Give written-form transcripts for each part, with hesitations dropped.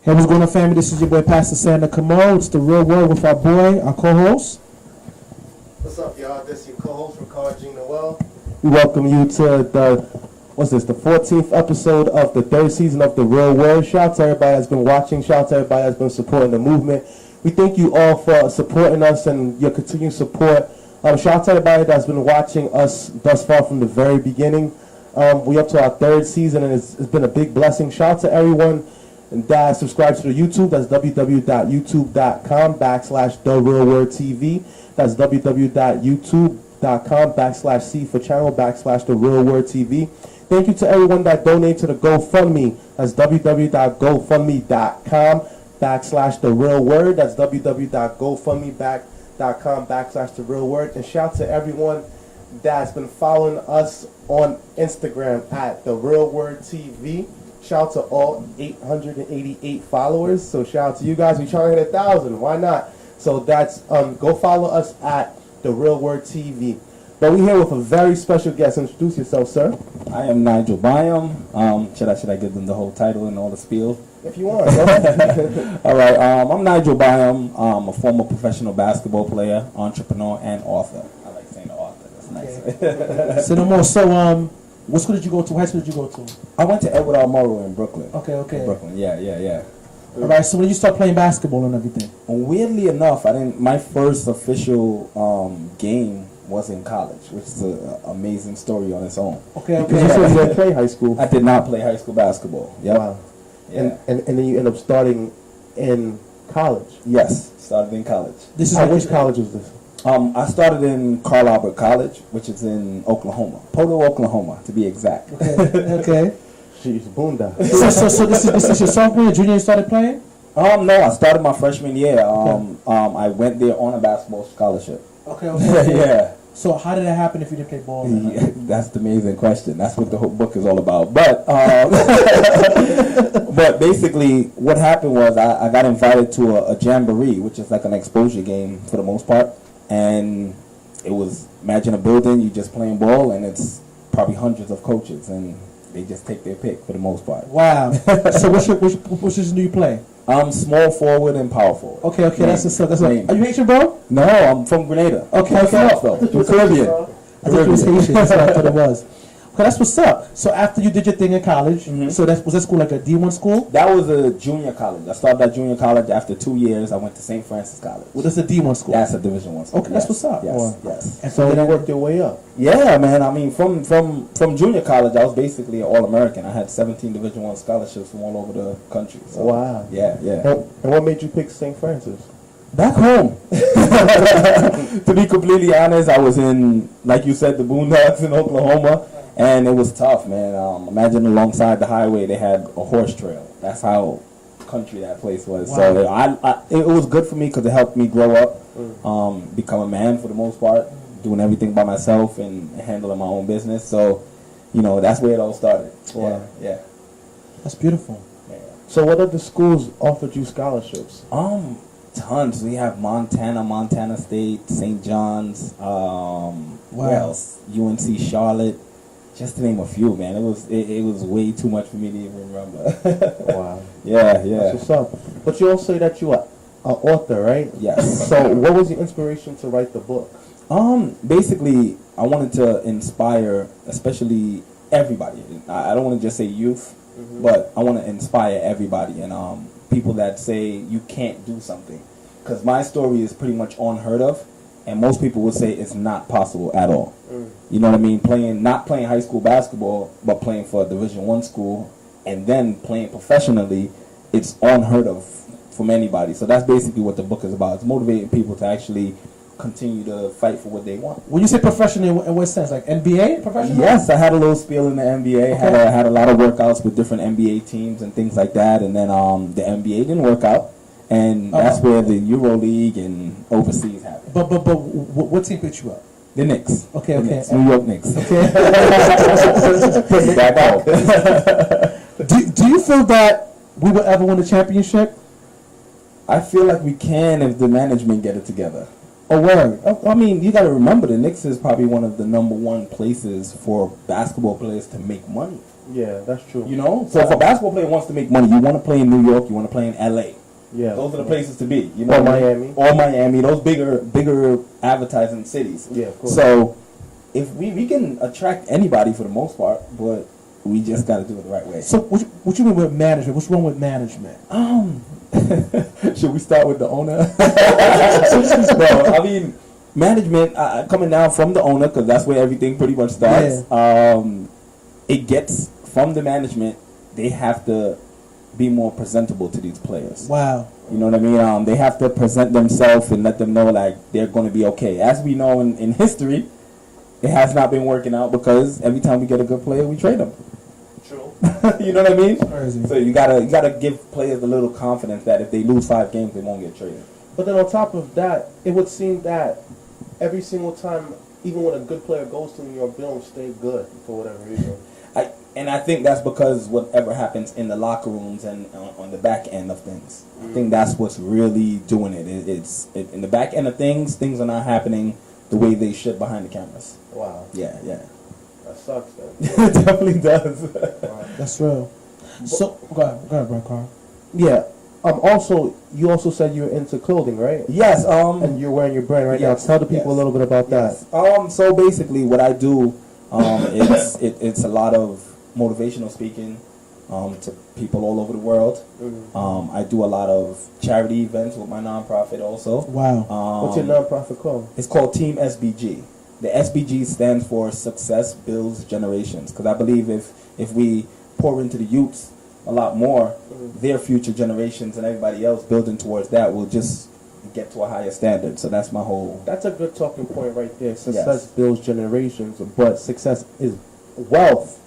Hey, what's going on, family? This is your boy, Pastor Santa Cameau. It's the real world with our boy, our co-host. What's up, y'all? This is your co-host, Rickard, Jean-Noel. We welcome you to the 14th episode of the third season of The Real World. Shout out to everybody that's been watching. Shout out to everybody that's been supporting the movement. We thank you all for supporting us and your continued support. Shout out to everybody that's been watching us thus far from the very beginning. We up to our third season, and it's been a big blessing. Shout out to everyone that subscribes to the YouTube. That's www.youtube.com/TheRealWordTV. That's www.youtube.com/C for channel /TheRealWordTV. Thank you to everyone that donated to the GoFundMe. That's www.gofundme.com/TheRealWord. That's www.gofundme.com/TheRealWord. And shout out to everyone that's been following us on Instagram at TheRealWordTV. Shout out to all 888 followers. So shout out to you guys. We're trying to hit 1,000. Why not? So that's go follow us at The Real Word TV. But we're here with a very special guest. Introduce yourself, sir. I am Nigel Byam. Should I give them the whole title and all the spiel? If you want. Go ahead. All right. I'm Nigel Byam. I'm a former professional basketball player, entrepreneur, and author. I like saying author. That's nice. Say no more. So, what school did you go to? What high school did you go to? I went to Edward R. Murrow in Brooklyn. Okay. In Brooklyn. Yeah. All right. So when did you start playing basketball and everything? Weirdly enough, my first official game was in college, which is an amazing story on its own. Okay. You said you didn't play high school. I did not play high school basketball. Yep. Wow. Yeah. And then you end up starting in college. Yes, started in college. This is which college was this? I started in Carl Albert College, which is in Oklahoma, Poto, Oklahoma, to be exact. Okay. She's boonda. So this is your sophomore year, junior you started playing? No, I started my freshman year. I went there on a basketball scholarship. Okay. Yeah. So how did that happen if you didn't play ball? That's the amazing question. That's what the whole book is all about. But but basically, what happened was I got invited to a jamboree, which is like an exposure game for the most part. And it was, imagine a building, you just playing ball, and it's probably hundreds of coaches, and they just take their pick for the most part. Wow. So which position do you play? I'm small forward and power forward. Okay. That's what. Are you Haitian, bro? No, I'm from Grenada. Okay. From Caribbean. I thought you was Haitian. That's what I thought it was. Okay, that's what's up. So after you did your thing in college, so was that school like a D1 school? That was a junior college. I started at junior college. After 2 years, I went to St. Francis College. Well, that's a D1 school. That's a Division I school. Okay, that's what's up. Yes. And so you worked your way up. Yeah, man. I mean, from junior college, I was basically an All-American. I had 17 Division I scholarships from all over the country. So, wow. Yeah. And what made you pick St. Francis? Back home. To be completely honest, I was in, like you said, the boondocks in Oklahoma. And it was tough, man. Imagine alongside the highway, they had a horse trail. That's how country that place was. Wow. So it was good for me because it helped me grow up, become a man for the most part, doing everything by myself and handling my own business. So, that's where it all started. Wow. Yeah. That's beautiful. Yeah. So what other schools offered you scholarships? Tons. We have Montana State, St. John's, where else? UNC Charlotte. Just to name a few, man. It was way too much for me to even remember. Wow. Yeah. That's what's up. But you also say that you are an author, right? Yes. So what was your inspiration to write the book? Basically, I wanted to inspire, especially everybody. I don't want to just say youth, but I want to inspire everybody and people that say you can't do something. Because my story is pretty much unheard of. And most people would say it's not possible at all. You know what I mean? Not playing high school basketball, but playing for a Division I school, and then playing professionally, it's unheard of from anybody. So that's basically what the book is about. It's motivating people to actually continue to fight for what they want. When you say professional, in what sense? Like NBA professional? Yes, I had a little spiel in the NBA. Okay. Had a lot of workouts with different NBA teams and things like that. And then the NBA didn't work out. And that's where the Euro League and overseas happened. But what team picked you up? The Knicks. Okay. Knicks. New York Knicks. Okay. Put me back out. Do you feel that we will ever win a championship? I feel like we can if the management get it together. A word. I mean, you got to remember the Knicks is probably one of the number one places for basketball players to make money. Yeah, that's true. You know, so if a basketball player wants to make money, you want to play in New York, you want to play in LA. Yeah, Those are the places to be. You know, or Miami. Or Miami. Those bigger advertising cities. Yeah, of course. So if we can attract anybody for the most part, but we just got to do it the right way. So what you mean with management? What's wrong with management? Should we start with the owner? No, I mean management coming down from the owner, because that's where everything pretty much starts. Yeah. It gets from the management. They have to be more presentable to these players. Wow. You know what I mean? They have to present themselves and let them know like they're going to be okay. As we know in history, it has not been working out because every time we get a good player, we trade them. True. You know what I mean? Crazy. So you gotta give players a little confidence that if they lose 5 games, they won't get traded. But then on top of that, it would seem that every single time, even when a good player goes to New York, they don't stay good for whatever reason. I think that's because whatever happens in the locker rooms and on the back end of things, I think that's what's really doing it. It's in the back end of things are not happening the way they should behind the cameras. Wow. Yeah. That sucks, then. It definitely does. Wow. That's real. So go ahead, Brad Carr. Yeah. Also, you also said you're into clothing, right? Yes. And you're wearing your brand right now. Tell the people a little bit about that. So basically, what I do, it's a lot of motivational speaking to people all over the world. Mm-hmm. I do a lot of charity events with my nonprofit also. Wow. What's your nonprofit called? It's called Team SBG. The SBG stands for Success Builds Generations, because I believe if we pour into the youths a lot more, their future generations and everybody else building towards that will just get to a higher standard. So that's my whole... That's a good talking point right there. Success builds generations, but success is wealth,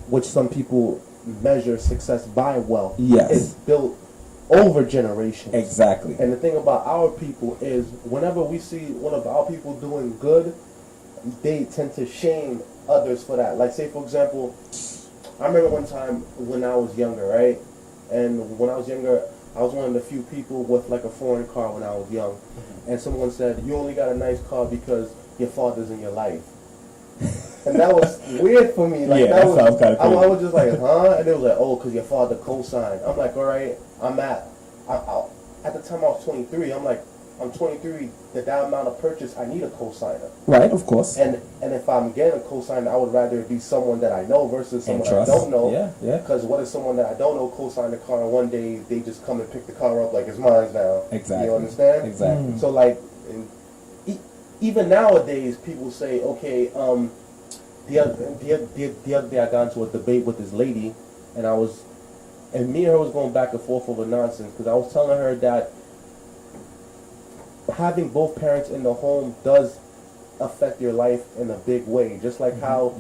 which some people measure success by wealth. Yes. It's built over generations. Exactly. And the thing about our people is whenever we see one of our people doing good, they tend to shame others for that. Like, say, for example, I remember one time when I was younger, right? And when I was younger, I was one of the few people with, like, a foreign car when I was young. Mm-hmm. And someone said, you only got a nice car because your father's in your life. And that was weird for me. Like, that sounds kind of crazy. I was just like, huh? And they was like, oh, because your father co-signed. I'm like, all right, at the time I was 23, I'm like, I'm 23, that amount of purchase, I need a co-signer. Right, of course. And if I'm getting a co-signer, I would rather it be someone that I know versus someone I don't know. Yeah. Because what if someone that I don't know co-sign the car and one day they just come and pick the car up like it's mine now? Exactly. You understand? Exactly. So like, even nowadays, people say, okay, the other day I got into a debate with this lady, and me and her was going back and forth over nonsense because I was telling her that having both parents in the home does affect your life in a big way. Just like how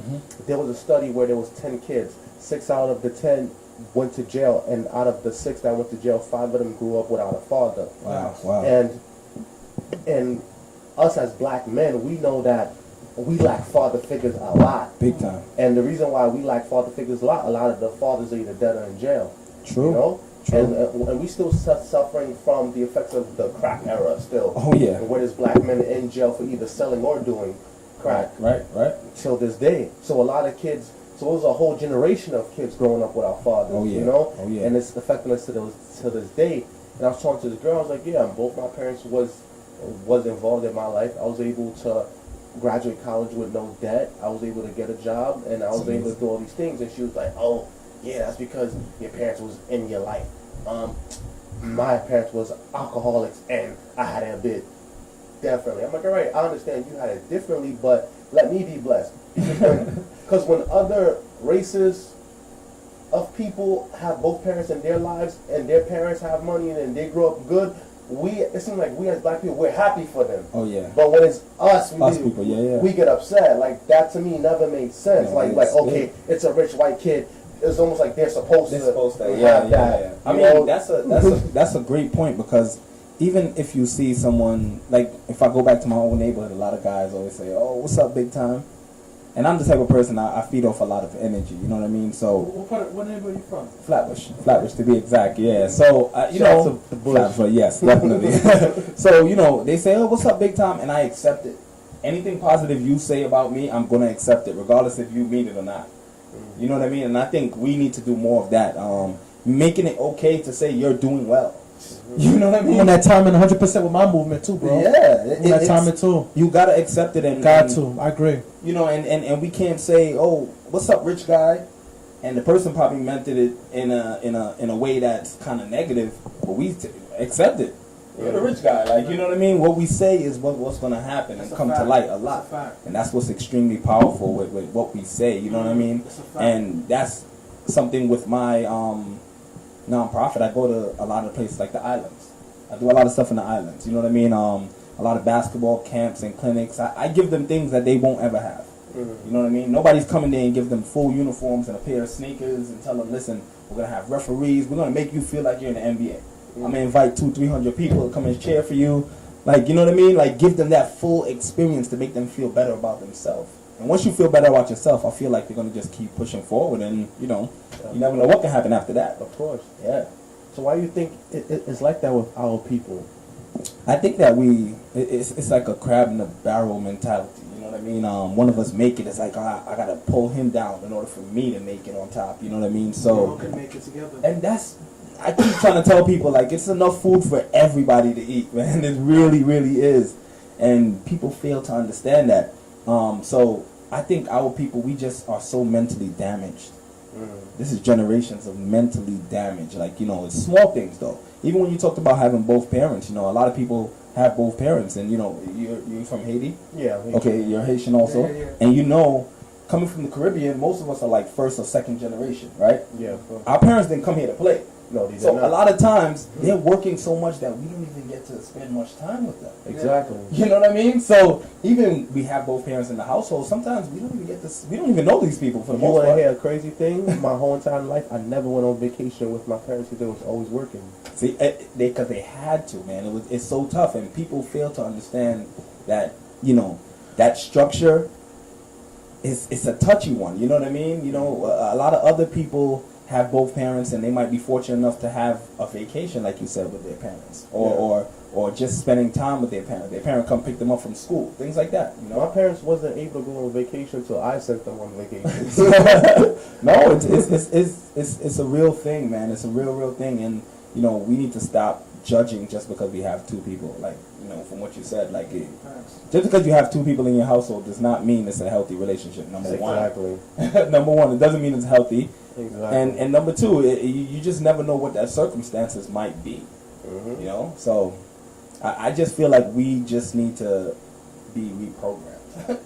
there was a study where there was 10 kids, 6 out of the 10 went to jail, and out of the 6 that went to jail, 5 of them grew up without a father. Wow. And us as black men, we know that we lack father figures a lot. Big time. And the reason why we lack father figures a lot of the fathers are either dead or in jail. True. You know? True. And we still suffering from the effects of the crack era still. Oh, yeah. And where there's black men in jail for either selling or doing crack. Right. Till this day. So a lot of kids, so it was a whole generation of kids growing up with our fathers. Oh, yeah. You know? Oh, yeah. And it's affecting us to this day. And I was talking to this girl, I was like, yeah, both my parents was involved in my life. I was able to graduate college with no debt. I was able to get a job, and I was able to do all these things. And she was like, oh, yeah, that's because your parents was in your life. My parents was alcoholics, and I had it a bit differently. I'm like, all right, I understand you had it differently, but let me be blessed. Because when other races of people have both parents in their lives, and their parents have money, and they grow up good, it seems like we as black people, we're happy for them. Oh, yeah. But when it's us people, we get upset. Like, that to me never made sense. Yeah, like okay, it's a rich white kid. It's almost like they're supposed to have that. I mean, that's a great point, because even if you see someone, like, if I go back to my own neighborhood, a lot of guys always say, oh, what's up, big time? And I'm the type of person I feed off a lot of energy. You know what I mean? So What neighborhood are you from? Flatbush to be exact. Yeah. So you Shout know, out to the bush. Flatbush, yes, definitely. So you know, they say, "Oh, what's up, big time?" and I accept it. Anything positive you say about me, I'm gonna accept it, regardless if you mean it or not. You know what I mean? And I think we need to do more of that. Making it okay to say you're doing well. You know what I mean? I'm on that timing 100% with my movement too, bro. Yeah, I'm on that timing too. You gotta accept it and I agree. You know, and we can't say, "Oh, what's up, rich guy," and the person probably meant it in a way that's kind of negative, but we accept it. You're the rich guy, like, you know what I mean? What we say is what's gonna happen and come to light a lot, and that's what's extremely powerful with what we say. You know what I mean? And that's something with my nonprofit. I go to a lot of places like the islands. I do a lot of stuff in the islands. You know what I mean? A lot of basketball camps and clinics. I give them things that they won't ever have. You know what I mean? Nobody's coming there and give them full uniforms and a pair of sneakers and tell them, listen, we're going to have referees. We're going to make you feel like you're in the NBA. I'm going to invite 200-300 people to come and cheer for you. Like, you know what I mean? Like, give them that full experience to make them feel better about themselves. And once you feel better about yourself, I feel like they're going to just keep pushing forward. And, you know, you never know what can happen after that. Of course. Yeah. So why do you think it's like that with our people? I think that it's like a crab in a barrel mentality. You know what I mean? One of us make it. It's like, I got to pull him down in order for me to make it on top. You know what I mean? So, We all can make it together. and I keep trying to tell people, like, it's enough food for everybody to eat, man. It really, really is. And people fail to understand that. So I think our people, we just are so mentally damaged. This is generations of mentally damaged. Like, you know, it's small things though. Even when you talked about having both parents, you know, a lot of people have both parents, and you know, you're from Haiti. Yeah. Okay, you're Haitian also, Yeah. and you know, coming from the Caribbean, most of us are like first or second generation, right? Yeah. Of course. Our parents didn't come here to play. No, these So are not. a lot of times they're working so much that we don't even get to spend much time with them. Exactly. You know what I mean? So even we have both parents in the household, sometimes we don't even get this. We don't even know these people for the You most want to part. hear a crazy thing? My whole entire life, I never went on vacation with my parents because they was always working. See, because they had to, man. It's so tough, and people fail to understand that, you know, that structure it's a touchy one. You know what I mean? You know, a lot of other people have both parents, and they might be fortunate enough to have a vacation, like you said, with their parents, or just spending time with their parents. Their parent come pick them up from school, things like that. You know, My parents wasn't able to go on vacation until I sent them on vacation. no, it's a real thing, man. It's a real thing, and you know, we need to stop judging just because we have two people. Like, you know, from what you said, like just because you have two people in your household does not mean it's a healthy relationship. Number one, number one, it doesn't mean it's healthy. Exactly. And number two, you just never know what that circumstances might be. Mhm. You know, so I just feel like we just need to be reprogrammed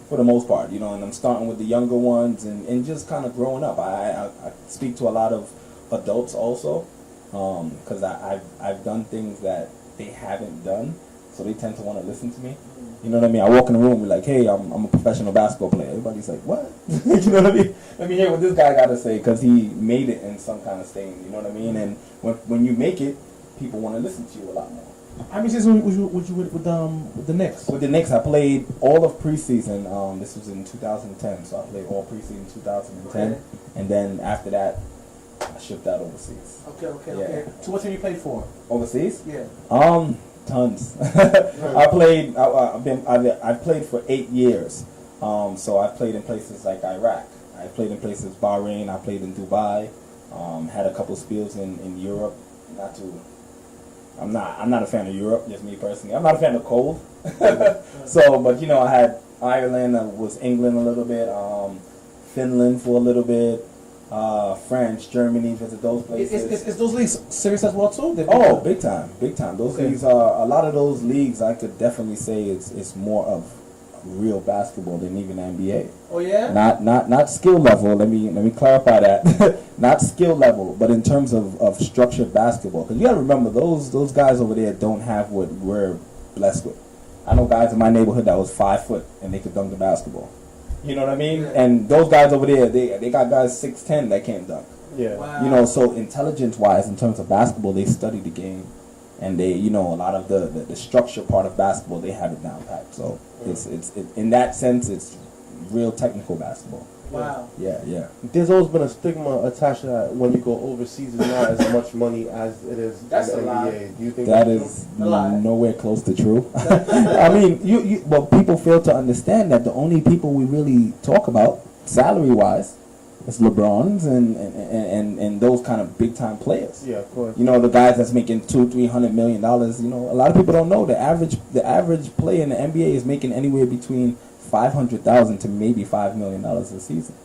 for the most part. You know, and I'm starting with the younger ones and just kind of growing up. I speak to a lot of adults also because I've done things that they haven't done, so they tend to want to listen to me. You know what I mean? I walk in the room and be like, hey, I'm a professional basketball player. Everybody's like, what? You know what I mean? Let me hear what this guy got to say, because he made it in some kind of stain. You know what I mean? And when you make it, people want to listen to you a lot more. How many seasons was you with the Knicks? With the Knicks, I played all of preseason. This was in 2010, so I played all preseason 2010. Okay. And then after that, I shipped out overseas. Okay. So what team you played for? Overseas? Yeah. Tons. I played. I've played for 8 years. So I've played in places like Iraq. I played in places Bahrain. I played in Dubai. Had a couple spills in Europe. I'm not a fan of Europe. Just me personally. I'm not a fan of cold. So, but you know, I had Ireland. I was England a little bit. Finland for a little bit. France, Germany, visit those places. Is those leagues serious as well too? Oh, big time. Those Okay. leagues are, a lot of those leagues I could definitely say it's more of real basketball than even the NBA. Oh yeah. Not skill level. Let me clarify that. Not skill level, but in terms of structured basketball. Because you got to remember, those guys over there don't have what we're blessed with. I know guys in my neighborhood that was 5 foot and they could dunk the basketball. You know what I mean? Yeah. And those guys over there, they got guys 6'10" that can't dunk. Yeah. Wow. You know, so intelligence-wise, in terms of basketball, they study the game, and they, you know, a lot of the structure part of basketball, they have it down pat. So it's in that sense, it's real technical basketball. Wow. Yeah. There's always been a stigma attached to that when you go overseas. It's not as much money as it is That's in a the lie. NBA. Do you think That that's is A lie. nowhere close to true. I mean, but people fail to understand that the only people we really talk about, salary-wise, is LeBrons and those kind of big-time players. true? Yeah, of course. You know, the guys that's making $200-300 million. You know, a lot of people don't know the average player in the NBA is making anywhere between $500,000 to maybe $5 million a season.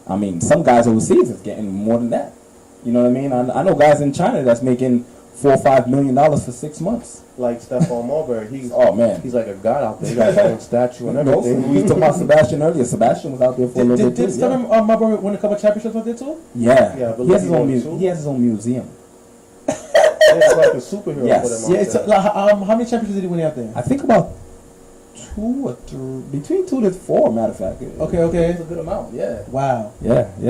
I mean, some guys overseas is getting more than that. You know what I mean? I know guys in China that's making $4 or $5 million for 6 months. Like Stephon Marbury, he's He's like a god out there. He got his own statue and everything. We talked about Sebastian earlier. Sebastian was out there for a little bit Did too. Stephen Marbury win a couple of championships with it too? Yeah, Yeah, I believe he has his he own won too. he has his own museum. It's like a superhero Yes. for them out Yeah. It's there. how many championships did he win out there? I think about 2 or 3, between 2 to 4. Matter of fact. Okay. It's a good amount. Yeah. Wow. Yeah. He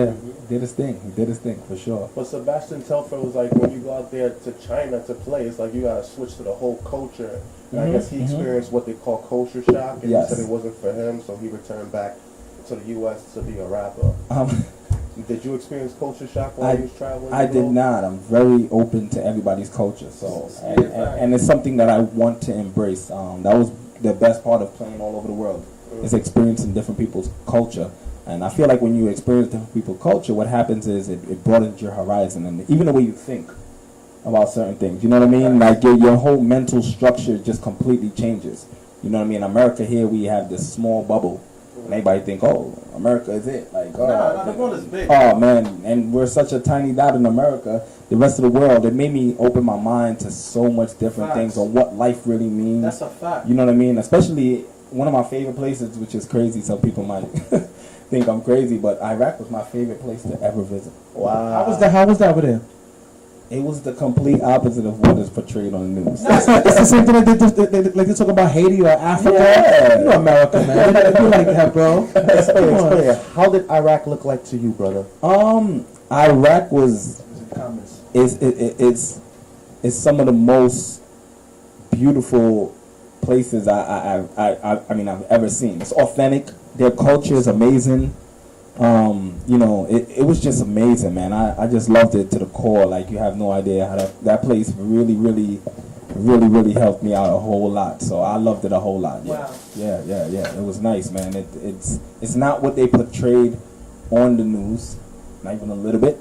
did his thing for sure. But Sebastian Telfair was like, when you go out there to China to play, it's like you gotta switch to the whole culture. And I guess he experienced what they call culture shock, and Yes. he said it wasn't for him, so he returned back to the U.S. to be a rapper. Did you experience culture shock while you was traveling? I did not. I'm very open to everybody's culture, so and it's something that I want to embrace. That was the best part of playing all over the world, is experiencing different people's culture. And I feel like when you experience different people's culture, what happens is it broadens your horizon and even the way you think about certain things. You know what I mean? Like your whole mental structure just completely changes. You know what I mean? In America here, we have this small bubble. And everybody think, oh, America is it. Like, Nah, the world is big. Oh, man. And we're such a tiny dot in America. The rest of the world, it made me open my mind to so much different things on what life really means. That's a fact. You know what I mean? Especially one of my favorite places, which is crazy. Some people might think I'm crazy, but Iraq was my favorite place to ever visit. Wow. How was that over there? It was the complete opposite of what is portrayed on the news. It's the same thing like they talk about Haiti or Africa. Yeah. You know America, man. They do like that, bro. Explain. How did Iraq look like to you, brother? Iraq was it's some of the most beautiful places I mean I've ever seen. It's authentic. Their culture is amazing. You know, it was just amazing, man. I just loved it to the core. Like, you have no idea how that place really helped me out a whole lot. So I loved it a whole lot. Yeah. Wow. Yeah. It was nice, man. It's not what they portrayed on the news, not even a little bit.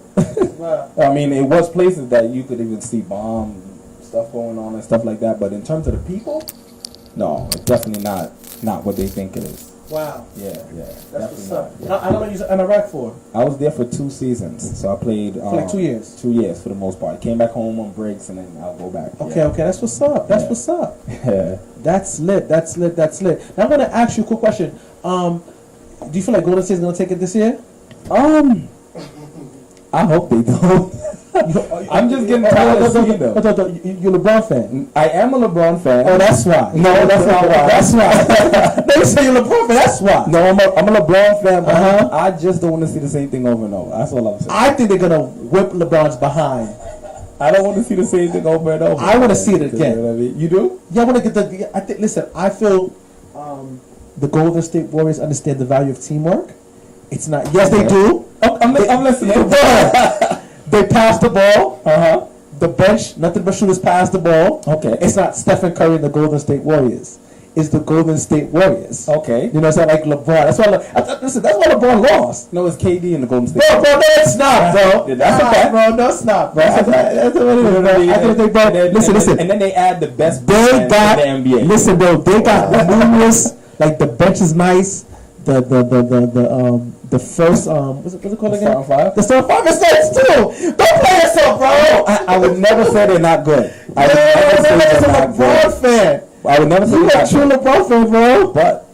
Wow. I mean, it was places that you could even see bomb stuff going on and stuff like that. But in terms of the people, no, it's definitely not what they think it is. Wow. Yeah. That's what's up. Yeah. How long were you in Iraq for? I was there for 2 seasons, so I played For like 2 years. 2 years for the most part. Came back home on breaks and then I'll go back. Okay, that's what's up. What's up. Yeah. That's lit. Now I'm gonna ask you a quick question. Do you feel like Golden State's gonna take it this year? I hope they don't. I'm just getting tired of seeing them. You're a LeBron fan. I am a LeBron fan. Oh, that's why. No, that's not why. That's why. No, you say you're a LeBron fan. That's why. No, I'm a LeBron fan, but I just don't want to see the same thing over and over. That's all I'm saying. I think they're gonna whip LeBron's behind. I don't want to see the same thing over and over. I want to see it again. You know what I mean? You do? Yeah, I want to get I think. Listen, I feel the Golden State Warriors understand the value of teamwork. It's not. Yes, they do. I'm listening. They pass the ball. The bench, nothing but shooters pass the ball. Okay. It's not Stephen Curry and the Golden State Warriors. It's the Golden State Warriors. Okay. You know, it's not like LeBron. That's why. Listen, that's why LeBron lost. No, it's KD and the Golden State. Bro, no, it's not, bro. Yeah, that's a fact. bro. No, it's not, bro. That's what it is, bro. I think they both. Listen. And then they add the best They defense got in the NBA. Listen, bro. They got numerous. Like, the bench is nice. The first what's it called again? Starting five? The starting five is nice too. Don't play yourself, bro. I would never say they're not good. I would You're never say a they're not LeBron good. fan. I would never say You they're a not true good. LeBron fan, bro. But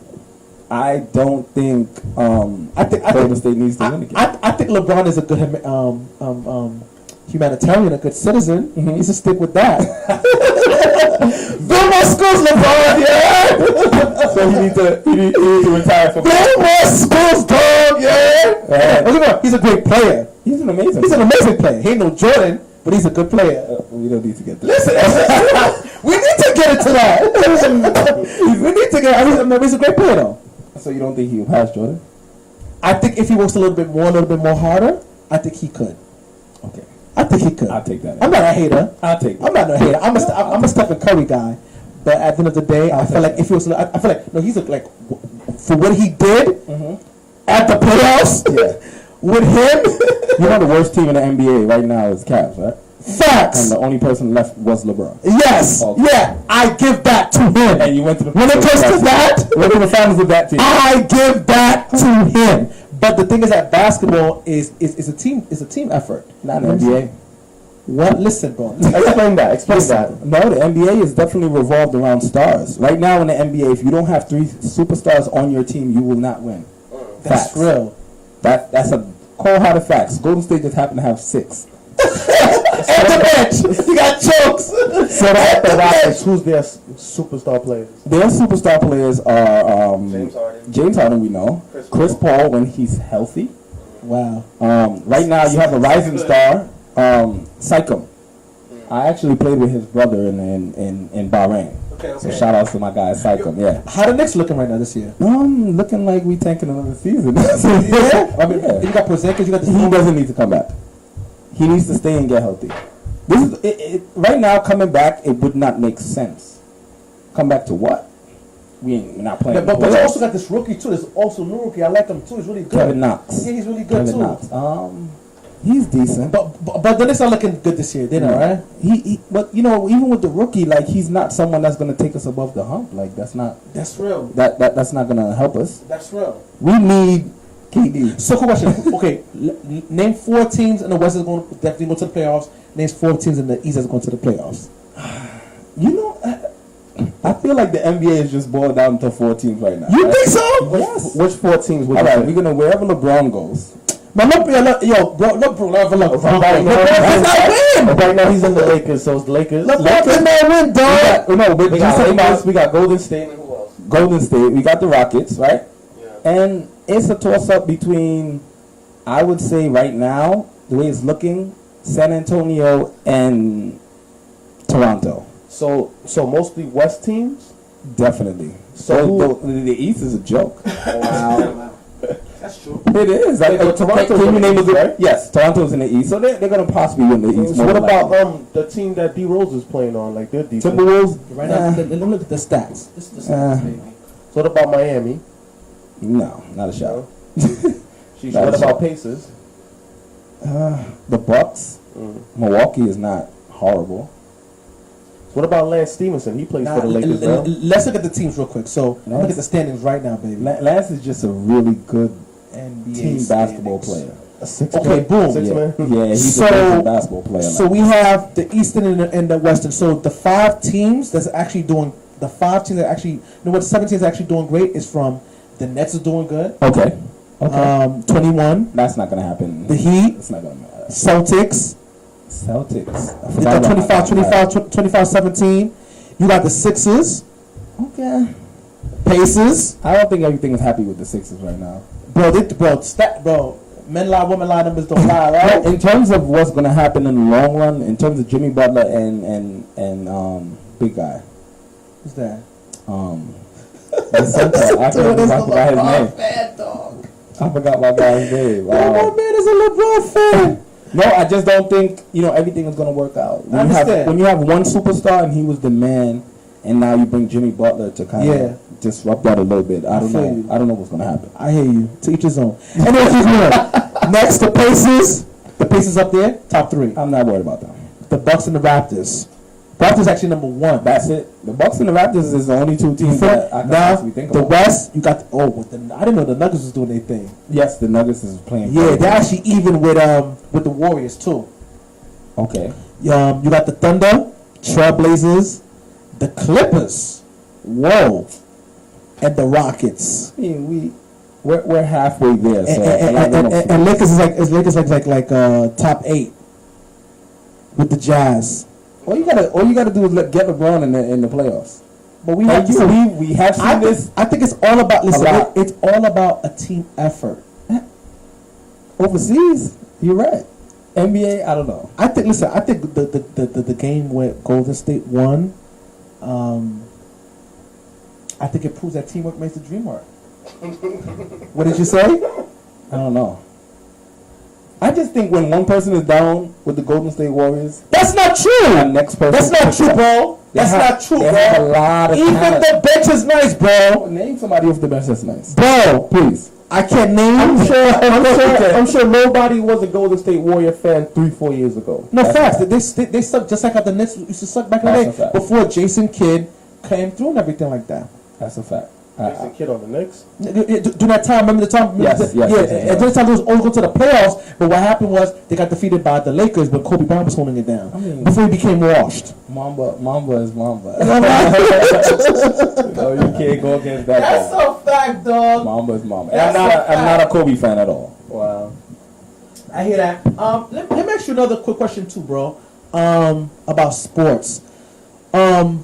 I don't think Golden State needs to win again. I think LeBron is a good humanitarian, a good citizen. He needs to stick with that. Build more schools, LeBron. Yeah. So he needs to retire from. Build more schools, dog. Yeah. He's a great player. He's an amazing. He's an amazing player. He ain't no Jordan, but he's a good player. We don't need to get to Listen, we need to get into that. We need to get. I mean, he's a great player, though. So you don't think he'll pass Jordan? I think if he works a little bit more harder, I think he could. Okay. I think he could. I'll take that. I'm not a hater. I'll take that. I'm not a hater. I'm a Stephen Curry guy. But at the end of the day, I feel like if he was, I feel like no, he's like for what he did at the playoffs with him. You know the worst team in the NBA right now is Cavs, right? Facts. And the only person left was LeBron. Yes. Okay. Yeah. I give that to him. And you went to the when it comes to that, went to the finals with that team. I give that to him. But the thing is that basketball is a team effort. Not an NBA. What? Listen, bro. Explain that. No, the NBA is definitely revolved around stars. Right now in the NBA, if you don't have 3 superstars on your team, you will not win. That's Facts. real. That's a cold-hearted fact. Golden State just happen to have 6. At the bench, you got jokes. So at the Rockets, who's their superstar players? Their superstar players are James Harden. We know. Chris Paul when he's healthy. Wow. Right now you have a rising star, Sycam. I actually played with his brother in Bahrain. Okay. So shout outs to my guy Sycam. Yeah. How the Knicks looking right now this year? Looking like we tanking another season. Yeah. I mean, you got Porzingis. You got He doesn't need to come back. He needs to stay and get healthy. This is right now coming back. It would not make sense. Come back to what? We're not playing. But you also got this rookie too. There's also new rookie. I like him too. He's really good. Kevin Knox. Yeah, he's really good Kevin too. Knox. He's decent. But the Knicks are looking good this year. They're not, right? But you know, even with the rookie, like he's not someone that's going to take us above the hump. Like that's real. That's not going to help us. That's real. We need KD. So question. Okay, name 4 teams in the West that's going to definitely go to the playoffs. Name 4 teams in the East that's going to the playoffs. You know, I feel like the NBA is just boiled down to 4 teams right now. You right? think so? Yes. Which 4 teams would All you right, say? we're gonna wherever LeBron goes. But look, LeBron. Right now he's in the Lakers, so it's the Lakers. LeBron did not win, dog. We got Golden State. Who else? Golden State. We got the Rockets, right? Yeah. And it's a toss-up between, I would say right now, the way it's looking, San Antonio and Toronto. So mostly West teams. Definitely. So the East is a joke. Wow. That's true. It is. Like, Toronto's can in you the name a East, good? right? Yes, Toronto's in the East, so they're gonna possibly win the East. So more what than about likely. the team that D Rose is playing on? Like they're decent. Timberwolves? Right now, let me look at the stats. This is the stats, baby. So what about Miami? No, not a shot. What about Pacers? The Bucks. Milwaukee is not horrible. What about Lance Stevenson? He plays for the Lakers now. Let's look at the teams real quick. So look at the standings right now, baby. Lance is just a really good NBA team basketball player. A 6 Okay, boom. Six man. Yeah, he's So- a good basketball player. So we have the Eastern and the Western. So the 5 teams that's actually doing the 5 teams that actually, you know what, 7 teams actually doing great is from the Nets is doing good. Okay. 21. That's not gonna happen. The Heat, It's not gonna matter. Celtics. Celtics. I You forgot got about 25, 17. You got the Sixers, Okay. Pacers. I don't think everything is happy with the Sixers right now. Bro, men lie, women lie, numbers don't lie, right? In terms of what's gonna happen in the long run, in terms of Jimmy Butler and big guy, Who's that? the center. I forgot his name. Fan, dog. I forgot my guy's name. My man is a LeBron fan. No, I just don't think everything is gonna work out. I understand. When you have one superstar and he was the man, and now you bring Jimmy Butler to kind of disrupt that a little bit. I don't feel know. you. I don't know what's gonna happen. I hear you. To each his own. Anyway, keep going. Next, the Pacers. The Pacers up there, top 3. I'm not worried about that. The Bucks and the Raptors. Raptors actually number 1. That's it. The Bucks and the Raptors is the only 2 teams that I can now actually think the about. West, you got I didn't know the Nuggets was doing their thing. Yes, the Nuggets is playing. Yeah, they're actually even with the Warriors too. Okay. You got the Thunder, Trailblazers, the Clippers, whoa, and the Rockets. I mean, we're halfway there. So And Lakers is like top 8 with the Jazz. all you gotta do is get LeBron in the playoffs. But we We have seen this I think it's all about lot. it's all about a team effort. overseas. You're right. NBA, I don't know. I think the game where Golden State won, I think it proves that teamwork makes the dream work. What did you say? I don't know. I just think when one person is down with the Golden State Warriors, That's not true. the next person. That's not true, bro. That's not true, They bro. have a lot of Even talent. the bench is nice, bro. Name somebody off the bench that's nice. Bro, Please. I can't name. I'm sure nobody was a Golden State Warrior fan 3-4 years ago. No, That's facts. a fact. They suck just like how the Knicks used to suck back in the That's a day fact. before Jason Kidd came through and everything like that. That's a fact. There's a kid on the Knicks. During that time, remember the time? Yes, yeah, yes. and during the time they was always going to the playoffs, but what happened was they got defeated by the Lakers, but Kobe Bryant was holding it down before he became washed. Mamba is Mamba. No, you can't go against that That's guy. a fact, dog. Mamba is Mamba. That's I'm not a Kobe fan at all. Wow. I hear that. Let me ask you another quick question too, bro. About sports. How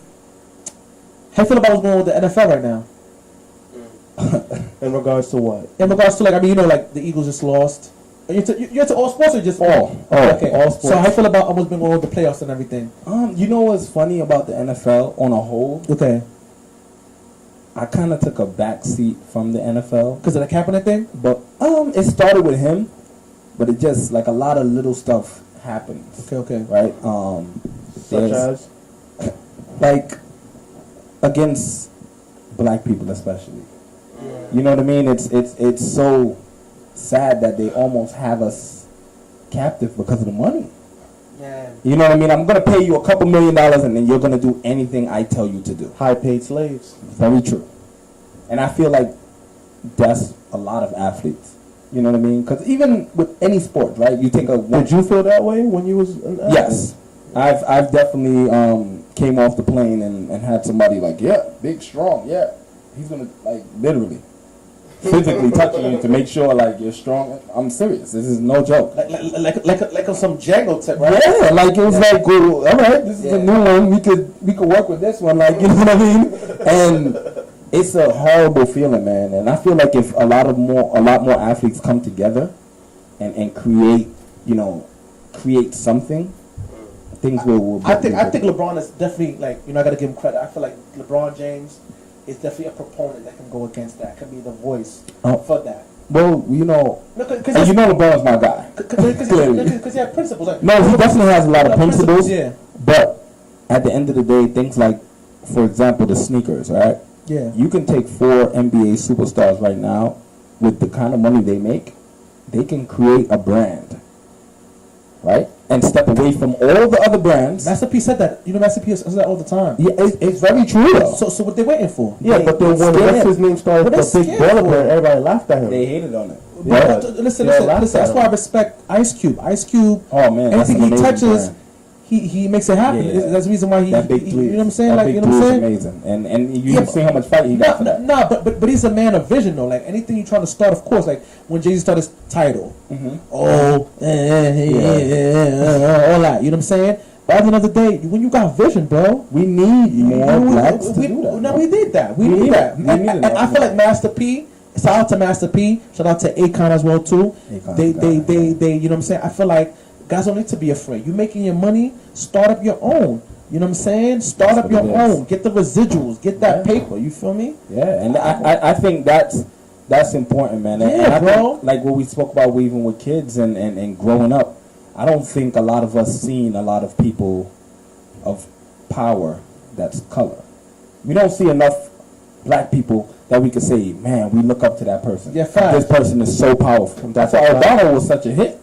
you feel about what's going on with the NFL right now? In regards to what? In regards to, like, I mean, you know, like the Eagles just lost. You're to all sports or just All sports. So how you feel about what's been going on with the playoffs and everything? You know what's funny about the NFL on a whole? Okay, I kind of took a back seat from the NFL, because of the Kaepernick thing. but it started with him, but it just like a lot of little stuff happens, Okay. right? Such there's- as? like against black people especially. You know what I mean? It's so sad that they almost have us captive because of the money. Yeah. You know what I mean? I'm gonna pay you a couple $1 million and then you're gonna do anything I tell you to do. High-paid slaves. Very true. And I feel like that's a lot of athletes. You know what I mean? Because even with any sport, right? You take a one. Did you feel that way when you was an athlete? Yes, I've definitely came off the plane and had somebody like, yeah, big, strong, yeah. He's gonna like literally physically touching you to make sure like you're strong. I'm serious. This is no joke. Like on some Django tip, right? Yeah, like it was like, well, all right, this is a new one. We could work with this one. Like, you know what I mean? And it's a horrible feeling, man. And I feel like if a lot more athletes come together and create something, things will I think LeBron is definitely, like, I gotta give him credit. I feel like LeBron James is definitely a proponent that can go against that. Can be the voice for that. Well, No, and LeBron's my guy. Clearly. Because he has principles. Like, No, he definitely has a lot of principles. Yeah. But at the end of the day, things like, for example, the sneakers, right? Yeah. You can take 4 NBA superstars right now with the kind of money they make, they can create a brand, right? And step away from all the other brands. Master P said that. Master P says that all the time. Yeah, it's very true though. So what they waiting for? Yeah, but then when what's his name started What the they big scared baller for? brand, everybody laughed at him. They hated on it. But listen. That's why I respect Ice Cube. Ice Cube. Oh man, that's anything an he amazing touches, brand. he makes it happen. Yeah. That's the reason why he. That big three. You know what I'm saying? That Like, big you know what I'm three saying? is amazing. And you see how much fight he got for that. No, but he's a man of vision though. Like anything you trying to start, of course. Like when Jay-Z started his title, all that. You know what I'm saying? But at the end of the day, when you got vision, bro, We need more blacks to do that. No, we need that. We need that. And I feel like Master P. Shout out to Master P. Shout out to Akon as well too. Akon, They. You know what I'm saying? I feel like guys don't need to be afraid. You making your money, start up your own. You know what I'm saying? Start That's up your what it is. own. Get the residuals. Get that paper. You feel me? Yeah, and I think that's important, man. And Yeah, I bro. think, like what we spoke about even with kids and growing up, I don't think a lot of us seen a lot of people of power that's color. We don't see enough black people that we could say, man, we look up to that person. Yeah, facts. This person is so powerful. That's why Obama was such a hit.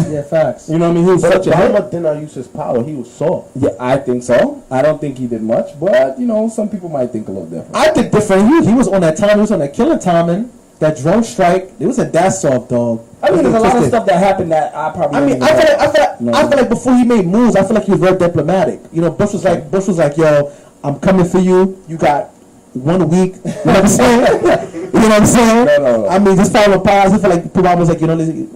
Yeah, facts. You know what I mean? He was But such a hit. Obama did not use his power. He was soft. Yeah, I think so. I don't think he did much, but some people might think a little different. I think different. He was on that time. He was on that killing timing. That drone strike. It was a that soft dog. I mean, there's a lot of Twisted. stuff that happened that I probably. I mean, didn't even I feel know. like before he made moves, I feel like he was very diplomatic. Bush was like, yo, I'm coming for you. You got 1 week. You know what I'm saying? You know what I'm saying? No. I mean, just follow pause. I feel like Obama was like,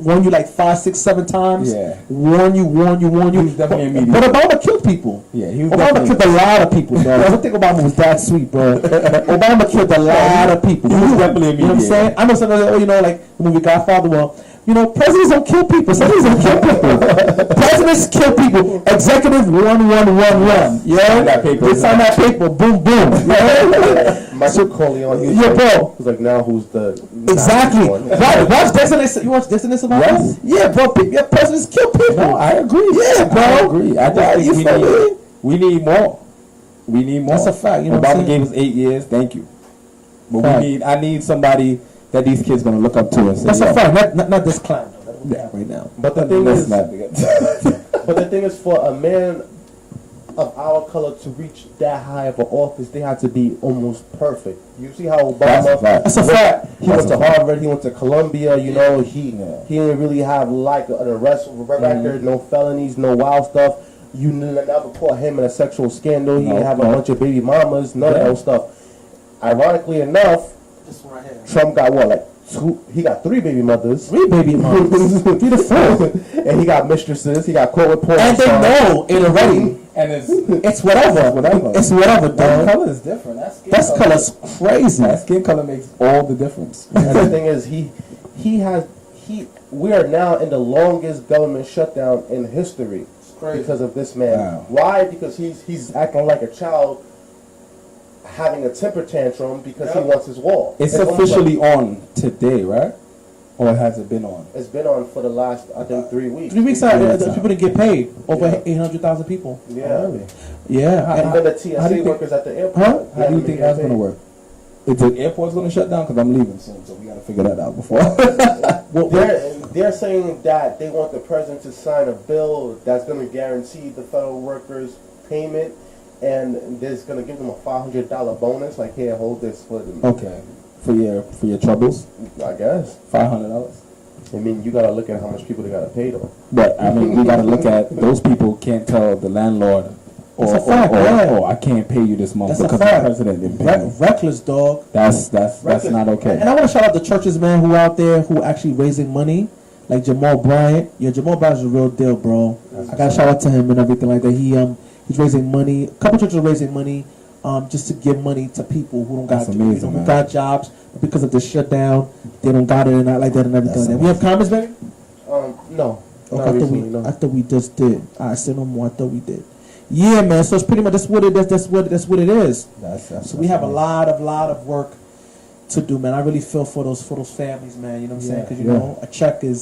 warn you like 5, 6, 7 times. Yeah. Warn you. He was definitely a mediator. But Obama killed people. Yeah, he was Obama definitely- killed a lot of people, bro. I don't think Obama was that sweet, bro. Obama killed a lot of people. He was definitely a You know what I'm mediator. saying? I know some of the, like the movie Godfather. Well, presidents don't kill people. Presidents don't kill people. Presidents kill people. Executive 1111. Yeah. Sign that paper. They sign that paper. Boom, boom. Yeah. Michael Corleone. Yeah, bro. He's like, now who's the Exactly. one? Watch Destiny. You watch Destiny Survivor? Yes. Yeah, bro. Your presidents kill people. No, I agree. Yeah, bro. I agree. I just You think feel me? we need more. We need more. That's a fact. You know what I'm Obama saying? gave us 8 years. Thank you. But Fact. I need somebody that these kids gonna look up to and say, That's yo, a fact. Not this clown. Though, that we have right now. But the thing let's is, not but the thing is, for a man of our color to reach that high of an office, they have to be almost perfect. You see how That's a Obama? fact. That's a fact. He went to Harvard. He went to Columbia. You know, he Yeah. didn't really have like an arrest record, no felonies, no wild stuff. You never caught him in a sexual scandal. He didn't have a bunch of baby mamas. None of those stuff. Ironically enough, This one right here. Trump got what, like two? He got 3 baby mothers. 3 baby moms. 3 to 4. And he got mistresses. He got court reports. And they know it already. And it's It's whatever. It's whatever, that dog. color is different. That color's crazy. That skin color makes all the difference. And the thing is, we are now in the longest government shutdown in history because of this man. Wow. Why? Because he's acting like a child, having a temper tantrum because he wants his wall. It's almost officially like- on today, right? Or has it been on? it's been on for the last, I think, 3 weeks. 3 weeks out, weeks out. people didn't get paid. Over Yeah. 800,000 people. Yeah. Yeah. And then the how do TSA you think- workers at the airport. Huh? How do you think that's going to work? Is the airport's going to shut down? Because I'm leaving soon, so we got to figure that out before. They're saying that they want the president to sign a bill that's going to guarantee the federal workers payment, and there's going to give them a $500 bonus. Like, here, hold this for them. Okay. For your troubles, I guess. $500. I mean, you got to look at how much people they got to pay, though. But I mean, we got to look at those people can't tell the landlord, That's a fact, yeah. I can't pay you this month That's a because fact. the president didn't pay me. Reckless, dog. That's Reckless. not okay. And I want to shout out the churches, man, who out there who actually raising money, like Jamal Bryant. Yeah, Jamal Bryant's a real deal, bro. I got to shout out to him and everything like that. He's raising money. A couple churches are raising money, just to give money to people who don't got, That's amazing, who man. got jobs, but because of the shutdown, they don't got it and not like that and everything like that. We have comments, baby. No. Okay, Not recently, no. I thought we just did. I said no more. I thought we did. Yeah, man. So it's pretty much that's what it is. That's what it is. So we have a lot of work to do, man. I really feel for those families, man. You know what I'm saying? Because you know a check could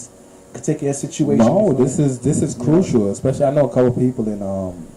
take care of situation. No, this is crucial. Especially, I know a couple people in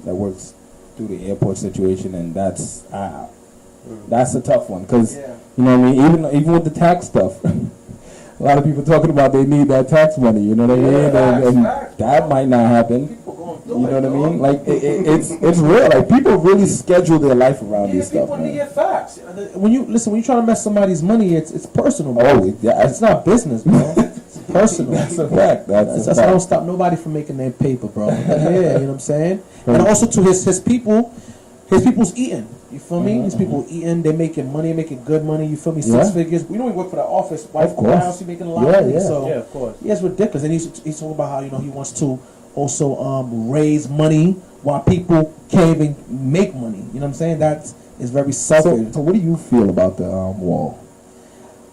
that works through the airport situation, and that's a tough one because you know what I mean. Even with the tax stuff. A lot of people talking about they need that tax money, you know what I mean? And that might not happen. You know what I mean? Like it's real. Like people really schedule their life around this stuff, man. get facts. When you try to mess somebody's money, it's personal, bro. Oh, yeah, It's not business, bro. It's personal. that's a fact. That's a I don't fact. stop nobody from making their paper, bro. Yeah, you know what I'm saying? And also to his people's eating. You feel me? His people eating, they making money, making good money. You feel me? 6 figures. We know he work for the office. Wife course. house, he making a lot of money. So Yeah, of course. yeah, it's ridiculous. And he's talking about how he wants to also raise money while people can't even make money. You know what I'm saying? That is very selfish. So what do you feel about the wall?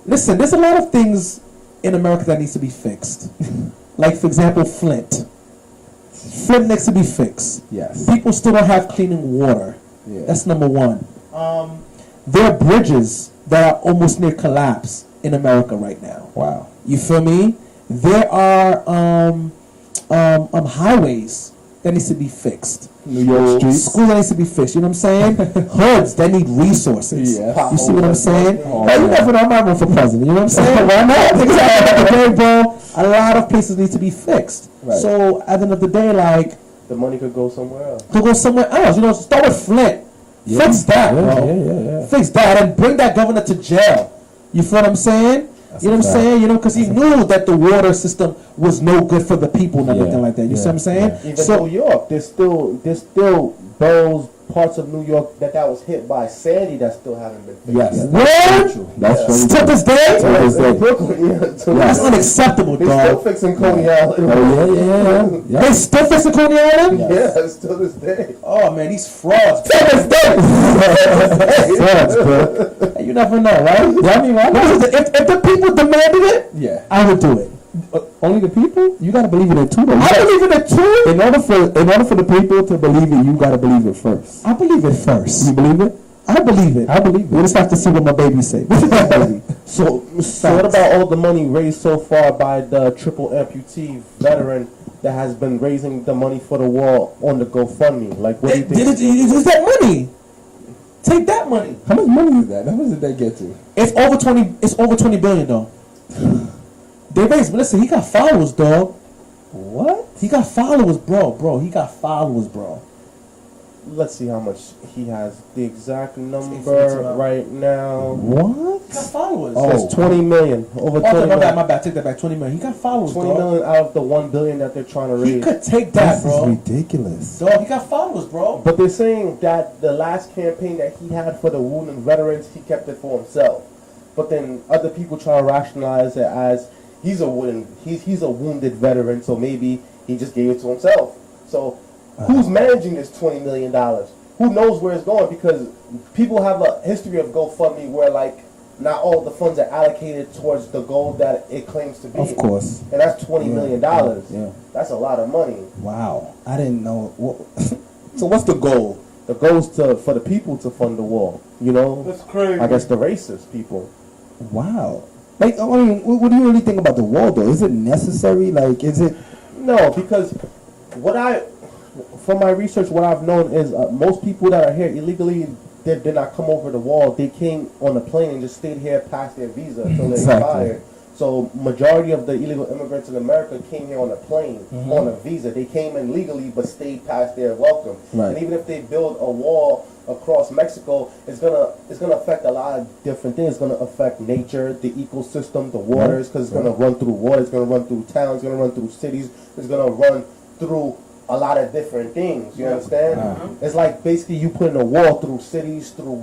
Listen, there's a lot of things in America that needs to be fixed. Like, for example, Flint. Flint needs to be fixed. Yes. People still don't have clean water. Yeah. That's number one. There are bridges that are almost near collapse in America right now. Wow. You feel me? There are highways that needs to be fixed. New York streets. Schools that needs to be fixed. You know what I'm saying? Hoods that need resources. Yeah. You see what I'm saying? Oh, Hey, you yeah. never know. I'm not running for president. You know what I'm saying? Why not? Because at the end of the day, bro, a lot of places need to be fixed. Right. So at the end of the day, like, The money could go somewhere else. to go somewhere else. You know, start with Flint. Yeah. Fix that, bro. Yeah. Fix that and bring that governor to jail. You feel what I'm saying? That's You know a what I'm fact. saying? You know, because he knew that the water system was no good for the people and everything Yeah. like that. You see what I'm saying? Even So New York, there's still boroughs, parts of New York that was hit by Sandy that still haven't been fixed. Yes. yet. What? True. That's Yeah. very to true. this day, To this day. In Brooklyn, yeah. that's unacceptable, They're still dog. fixing Coney Island. Oh yeah. They still fixing Coney Island? Yeah, still this day. Oh man, these frauds. To this day. Frauds, bro. You never know, right? Yeah, I mean, why not? If the people demanded it, Yeah. I would do it. Only the people? You gotta believe in it too, though. I believe in it too. In order for the people to believe it, you gotta believe it first. I believe it first. You believe it? I believe it. I believe it. We'll just have to see what my baby say. So what about all the money raised so far by the triple amputee veteran that has been raising the money for the war on the GoFundMe? Like, what do you think? Is that money? Take that money. How much money is that? How much did that get to? It's over 20. It's over 20 billion though. They raised. Listen, he got followers, dog. What? He got followers, bro. He got followers, bro. Let's see how much he has. The exact number $8.52. right now. What? He got followers. Oh, it's 20 million. Over 20 million. My bad. Take that back. 20 million. He got followers, 20 dog. million out of the 1 billion that they're trying to raise. He could take that, This bro. is ridiculous. Dog, he got followers, bro. But they're saying that the last campaign that he had for the wounded veterans, he kept it for himself. But then other people try to rationalize it as he's a wounded veteran, so maybe he just gave it to himself. So who's managing this $20 million? Who knows where it's going? Because people have a history of GoFundMe where, like, not all the funds are allocated towards the goal that it claims to be. Of course. And that's $20 million. Yeah. That's a lot of money. Wow. I didn't know. So what's the goal? The goal is for the people to fund the war. You know? That's crazy. I guess the racist people. Wow. Like, I mean, what do you really think about the wall, though? Is it necessary? Like, is it? No, because from my research, what I've known is most people that are here illegally did not come over the wall. They came on a plane and just stayed here past their visa until they expired. So majority of the illegal immigrants in America came here on a plane, on a visa. They came in legally but stayed past their welcome. Right. And even if they build a wall across Mexico, it's gonna affect a lot of different things. It's gonna affect nature, the ecosystem, the waters, because it's gonna run through water, it's gonna run through towns, it's gonna run through cities, it's gonna run through a lot of different things. You understand? It's like basically you putting a wall through cities, through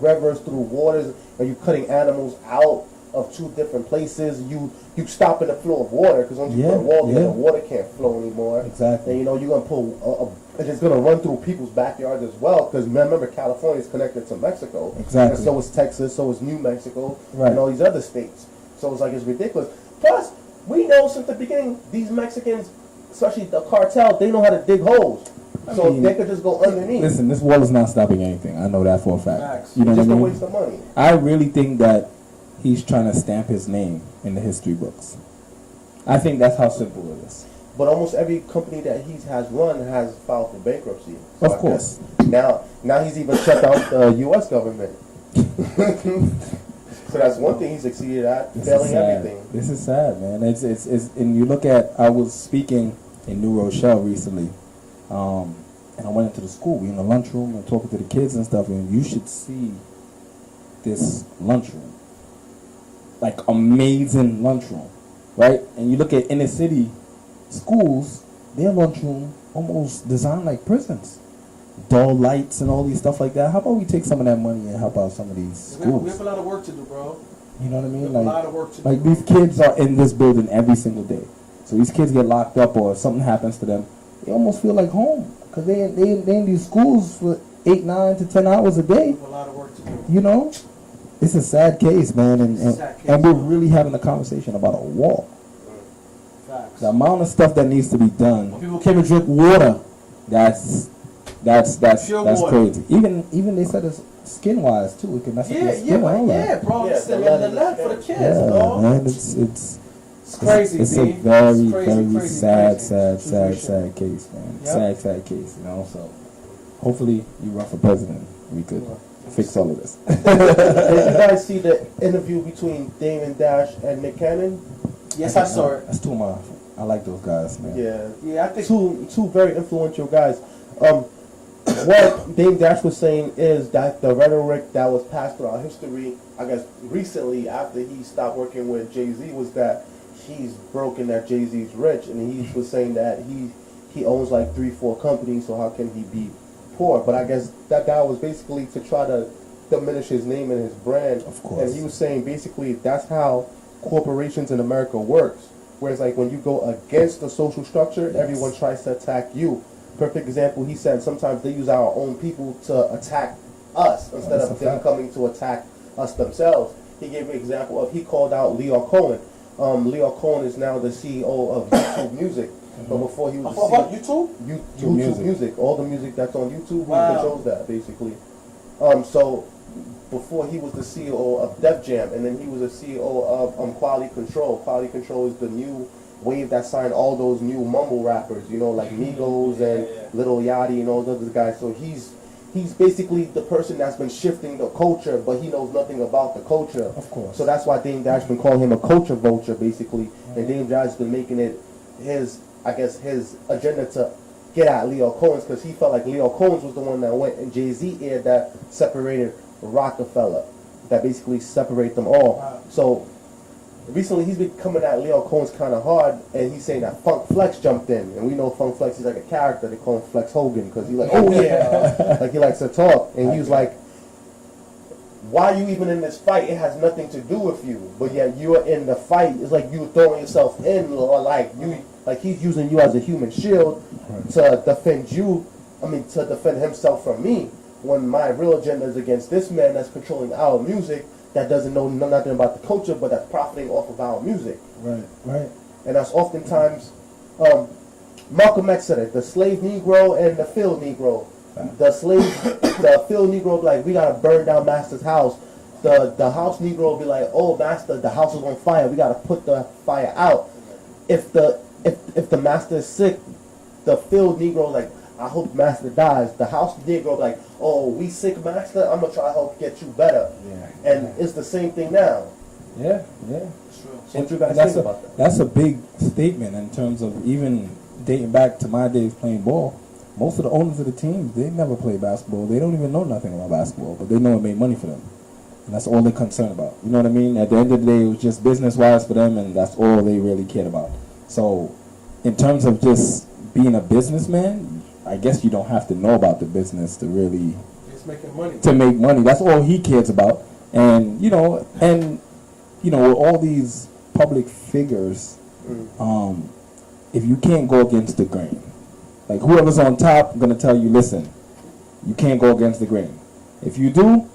rivers, through waters, and you cutting animals out of two different places. You stopping the flow of water, because once you put a wall there, the water can't flow anymore. Exactly. And you're gonna pull and it's gonna run through people's backyards as well, because remember California is connected to Mexico. Exactly. And so is Texas, so is New Mexico, Right. and all these other states. So it's like it's ridiculous. Plus, we know since the beginning these Mexicans, especially the cartel, they know how to dig holes. So mean, they could just go underneath. Listen, this wall is not stopping anything. I know that for a fact. Facts. You know It's just what I a mean? waste of money. I really think that he's trying to stamp his name in the history books. I think that's how simple it is. But almost every company that he has run has filed for bankruptcy. So Of I course. guess now he's even shut down the U.S. government. So that's one thing he succeeded at, failing everything. This is sad, man. It's and you look at, I was speaking in New Rochelle recently, and I went into the school. We in the lunchroom and talking to the kids and stuff, and you should see this lunchroom, like amazing lunchroom, right? And you look at inner city schools, their lunchroom almost designed like prisons, dull lights and all these stuff like that. How about we take some of that money and help out some of these We schools? have a lot of work to do, bro. You know what I We mean? have a lot of work to do. Like these kids are in this building every single day. So these kids get locked up, or if something happens to them, they almost feel like home, because they in these schools for 8, 9 to 10 hours a day. We have a lot of work to do. You know, it's a sad case, man, It's a sad case, and we're man. really having a conversation about a wall. Facts. The amount of stuff that needs to be done, People came and drink water. that's Pure water. crazy. Even they said it's skin wise too. It can mess up your skin and all that. bro. Yeah, It's the the lead for the kids, Yeah, bro. man, it's crazy, It's B. a very, It's crazy, very crazy, sad, crazy sad situation. case, man. Yep. Sad case, you know. So hopefully you run for president. We could fix all of this. Did you guys see the interview between Damon Dash and Nick Cannon? Yes, I saw it. That's two of my. I like those guys, man. Yeah. Yeah, I think Two very influential guys. What Dame Dash was saying is that the rhetoric that was passed throughout history, I guess recently after he stopped working with Jay-Z, was that he's broken, that Jay-Z's rich, and he was saying that he owns like 3-4 companies, so how can he be poor? But I guess that was basically to try to diminish his name and his brand. Of course. And he was saying basically that's how corporations in America works. Whereas like when you go against the social structure, everyone tries to attack you. Perfect example, he said sometimes they use our own people to attack us instead of them coming to attack us themselves. He gave an example of, he called out Leo Cohen. Leo Cohen is now the CEO of YouTube Music. But before he was the about CEO, YouTube? YouTube music, all the music that's on YouTube, Wow. he controls that basically. So before he was the CEO of Def Jam, and then he was the CEO of Quality Control. Quality Control is the new wave that signed all those new mumble rappers, you know, like Migos and Lil Yachty and all those other guys. So he's basically the person that's been shifting the culture, but he knows nothing about the culture. Of course. So that's why Dame Dash been calling him a culture vulture, basically. And Dame Dash has been making it his agenda to get at Leo Combs, because he felt like Leo Combs was the one that went and Jay-Z aired that separated Rockefeller, that basically separate them all. Wow. So recently he's been coming at Leo Combs kind of hard, and he's saying that Funk Flex jumped in, and we know Funk Flex is like a character. They call him Flex Hogan because he's like, oh yeah, like he likes to talk, and he was like, why are you even in this fight? It has nothing to do with you, but yet you're in the fight. It's like you throwing yourself in, or like you, like he's using you as a human shield to defend you. I mean, to defend himself from me, when my real agenda is against this man that's controlling our music, that doesn't know nothing about the culture, but that's profiting off of our music. Right, right. And that's oftentimes, Malcolm X said it, the slave Negro and the field Negro. The field Negro be like, we gotta burn down Master's house. The house Negro be like, oh Master, the house is on fire, we gotta put the fire out. If the Master is sick, the field Negro like, I hope Master dies. The house Negro be like, oh, we sick Master, I'm gonna try to help get you better. Yeah. And it's the same thing now. Yeah. So what you guys think about that? That's a big statement in terms of even dating back to my days playing ball. Most of the owners of the teams, they never play basketball. They don't even know nothing about basketball, but they know it made money for them. And that's all they're concerned about. You know what I mean? At the end of the day, it was just business-wise for them, and that's all they really cared about. So in terms of just being a businessman, I guess you don't have to know about the business to really... It's making money. To make money. That's all he cares about. And, you know, with all these public figures, if you can't go against the grain, like whoever's on top going to tell you, listen, you can't go against the grain. If you do,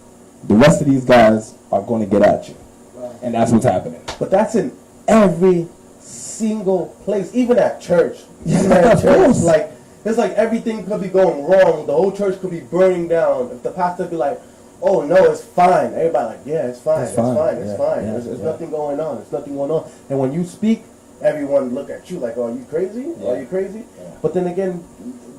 the rest of these guys are going to get at you. Wow. And that's what's happening. But that's in every single place, even at church. Even at Of church, course. like it's like everything could be going wrong. The whole church could be burning down. If the pastor be like, "Oh no, it's fine," everybody like, "Yeah, it's fine. It's fine. It's fine. Yeah, There's nothing going on. There's nothing going on." And when you speak, everyone look at you like, "Oh, are you crazy? Yeah. Are you crazy?" Yeah. But then again,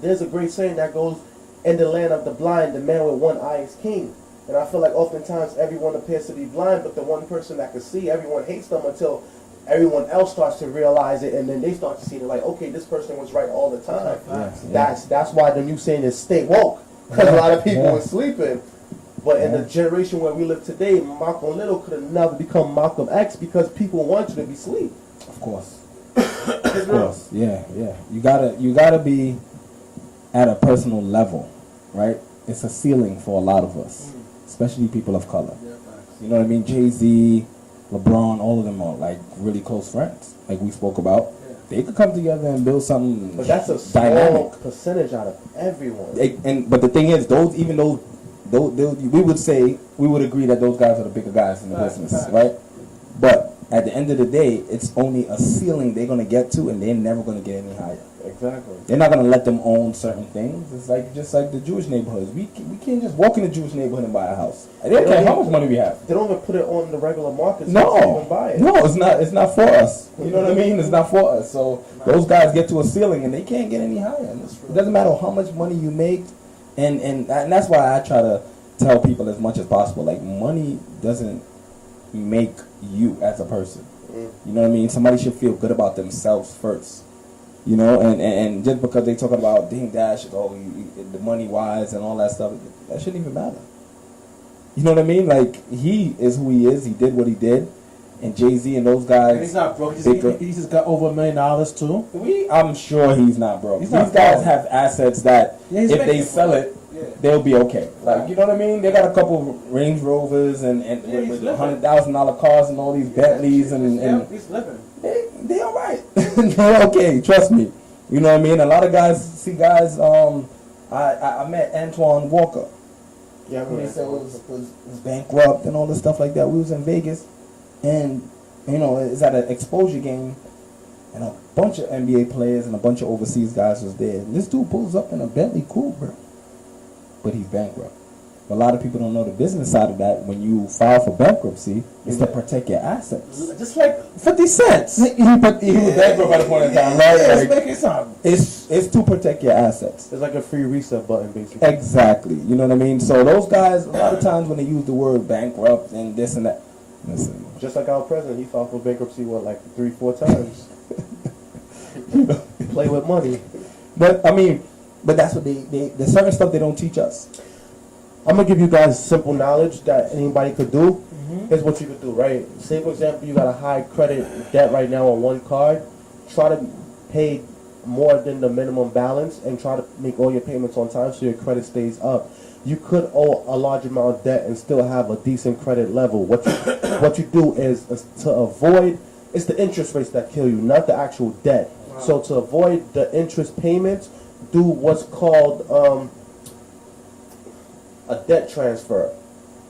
there's a great saying that goes, "In the land of the blind, the man with one eye is king." And I feel like oftentimes everyone appears to be blind, but the one person that can see, everyone hates them until everyone else starts to realize it, and then they start to see it like, okay, this person was right all the time. That's why the new saying is stay woke, because a lot of people were sleeping. But in the generation where we live today, Malcolm Little could have never become Malcolm X because people want you to be asleep. Of course. Of course. Yeah. You gotta be at a personal level, right? It's a ceiling for a lot of us, especially people of color. You know what I mean? Jay-Z, LeBron, all of them are like really close friends, like we spoke about. They could come together and build something. But that's a small dynamic percentage out of everyone. But the thing is, we would agree that those guys are the bigger guys in the business, right? But at the end of the day, it's only a ceiling they're gonna get to, and they're never gonna get any higher. Exactly. They're not gonna let them own certain things. It's like just like the Jewish neighborhoods. We can't just walk in the Jewish neighborhood and buy a house. They don't care how much money we have. They don't even put it on the regular market. So you can't even buy it. No, it's not for us. You know what I mean? It's not for us. So those guys get to a ceiling and they can't get any higher. And it doesn't matter how much money you make, and that's why I try to tell people as much as possible. Like, money doesn't make you as a person. You know what I mean? Somebody should feel good about themselves first. You know, and just because they talking about Dame Dash, the money wise and all that stuff, that shouldn't even matter. You know what I mean? Like, he is who he is. He did what he did, and Jay-Z and those guys. And he's not broke. He's just got over $1 million too. I'm sure he's not broke. These guys have assets that if they sell it, they'll be okay. Like, you know what I mean? They got a couple of Range Rovers and with $100,000 cars and all these Bentleys and he's living. They all right. They're okay. Trust me. You know what I mean? A lot of guys see. I met Antoine Walker. Yeah, When they said was bankrupt and all this stuff like that. We was in Vegas, and it's at an exposure game, and a bunch of NBA players and a bunch of overseas guys was there. And this dude pulls up in a Bentley coupe, bro, but he's bankrupt. But a lot of people don't know the business side of that. When you file for bankruptcy, it's to protect your assets. Just like 50 cents. He was bankrupt at a point in time, right? Yeah, Like, making something. it's to protect your assets. It's like a free reset button, basically. Exactly. You know what I mean? So those guys, a lot of times when they use the word bankrupt and this and that, listen. Just like our president, he filed for bankruptcy, like 3-4 times. Play with money. But I mean, but that's what there's certain stuff they don't teach us. I'm gonna give you guys simple knowledge that anybody could do. Here's what you could do, right? Say for example, you got a high credit debt right now on one card. Try to pay more than the minimum balance and try to make all your payments on time so your credit stays up. You could owe a large amount of debt and still have a decent credit level. What you do is to avoid, it's the interest rates that kill you, not the actual debt. Wow. So to avoid the interest payments, do what's called a debt transfer.